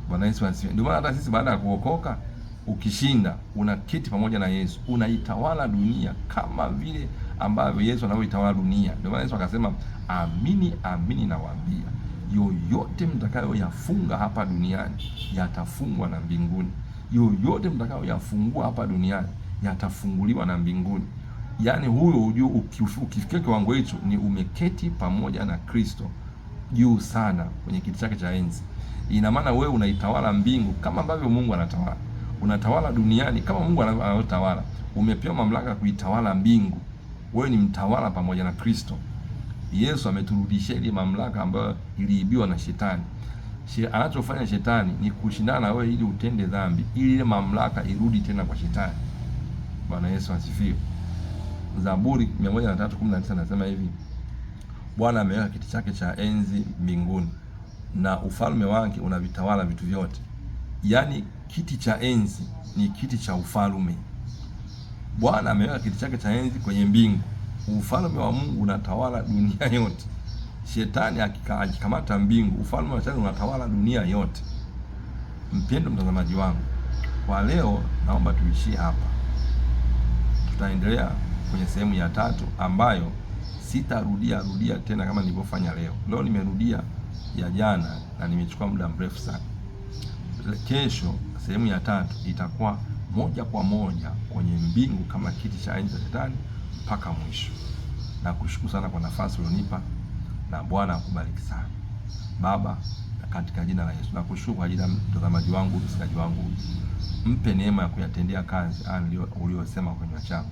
Speaker 1: Bwana Yesu asifiwe. Ndio maana hata sisi baada ya kuokoka, ukishinda unaketi pamoja na Yesu, unaitawala dunia kama vile ambavyo Yesu anavyoitawala dunia. Ndio maana Yesu akasema, amini amini nawaambia, yoyote mtakayoyafunga hapa duniani yatafungwa na mbinguni, yoyote mtakayoyafungua hapa duniani yatafunguliwa na mbinguni. Yaani huyo ujue, ukifikia kiwango hicho, ni umeketi pamoja na Kristo juu sana kwenye kiti chake cha enzi. Ina maana wewe unaitawala mbingu kama ambavyo Mungu anatawala, unatawala duniani kama Mungu anatawala. Umepewa mamlaka kuitawala mbingu. Wewe ni mtawala pamoja na Kristo. Yesu ameturudishia ile mamlaka ambayo iliibiwa na shetani. Anachofanya shetani ni kushindana na wewe ili utende dhambi, ili ile mamlaka irudi tena kwa shetani. Bwana Yesu asifiwe. Zaburi 103:19 nasema hivi, Bwana ameweka kiti chake cha enzi mbinguni na ufalme wake unavitawala vitu vyote. Yaani kiti cha enzi ni kiti cha ufalme. Bwana ameweka kiti chake cha enzi kwenye mbingu. Ufalme wa Mungu unatawala dunia yote. Shetani akikamata mbingu, ufalme wa shetani unatawala dunia yote. Mpendwa mtazamaji wangu, kwa leo naomba tuishie hapa. Tutaendelea kwenye sehemu ya 3 ambayo sitarudia tena kama nilivyofanya leo. Leo nimerudia ya jana na nimechukua muda mrefu sana. Kesho sehemu ya 3 itakuwa moja kwa moja kwenye mbingu kama kiti cha enzi cha shetani mpaka mwisho. Na kushukuru sana kwa nafasi ulionipa, na Bwana akubariki sana. Baba, katika jina la Yesu nakushukuru kwa ajili ya mtazamaji wangu, msikilizaji wangu. Mpe neema ya kuyatendea kazi uliyosema kwenye kinywa changu.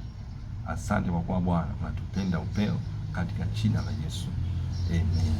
Speaker 1: Asante kwa kuwa Bwana unatupenda upeo, katika jina la Yesu. Amen.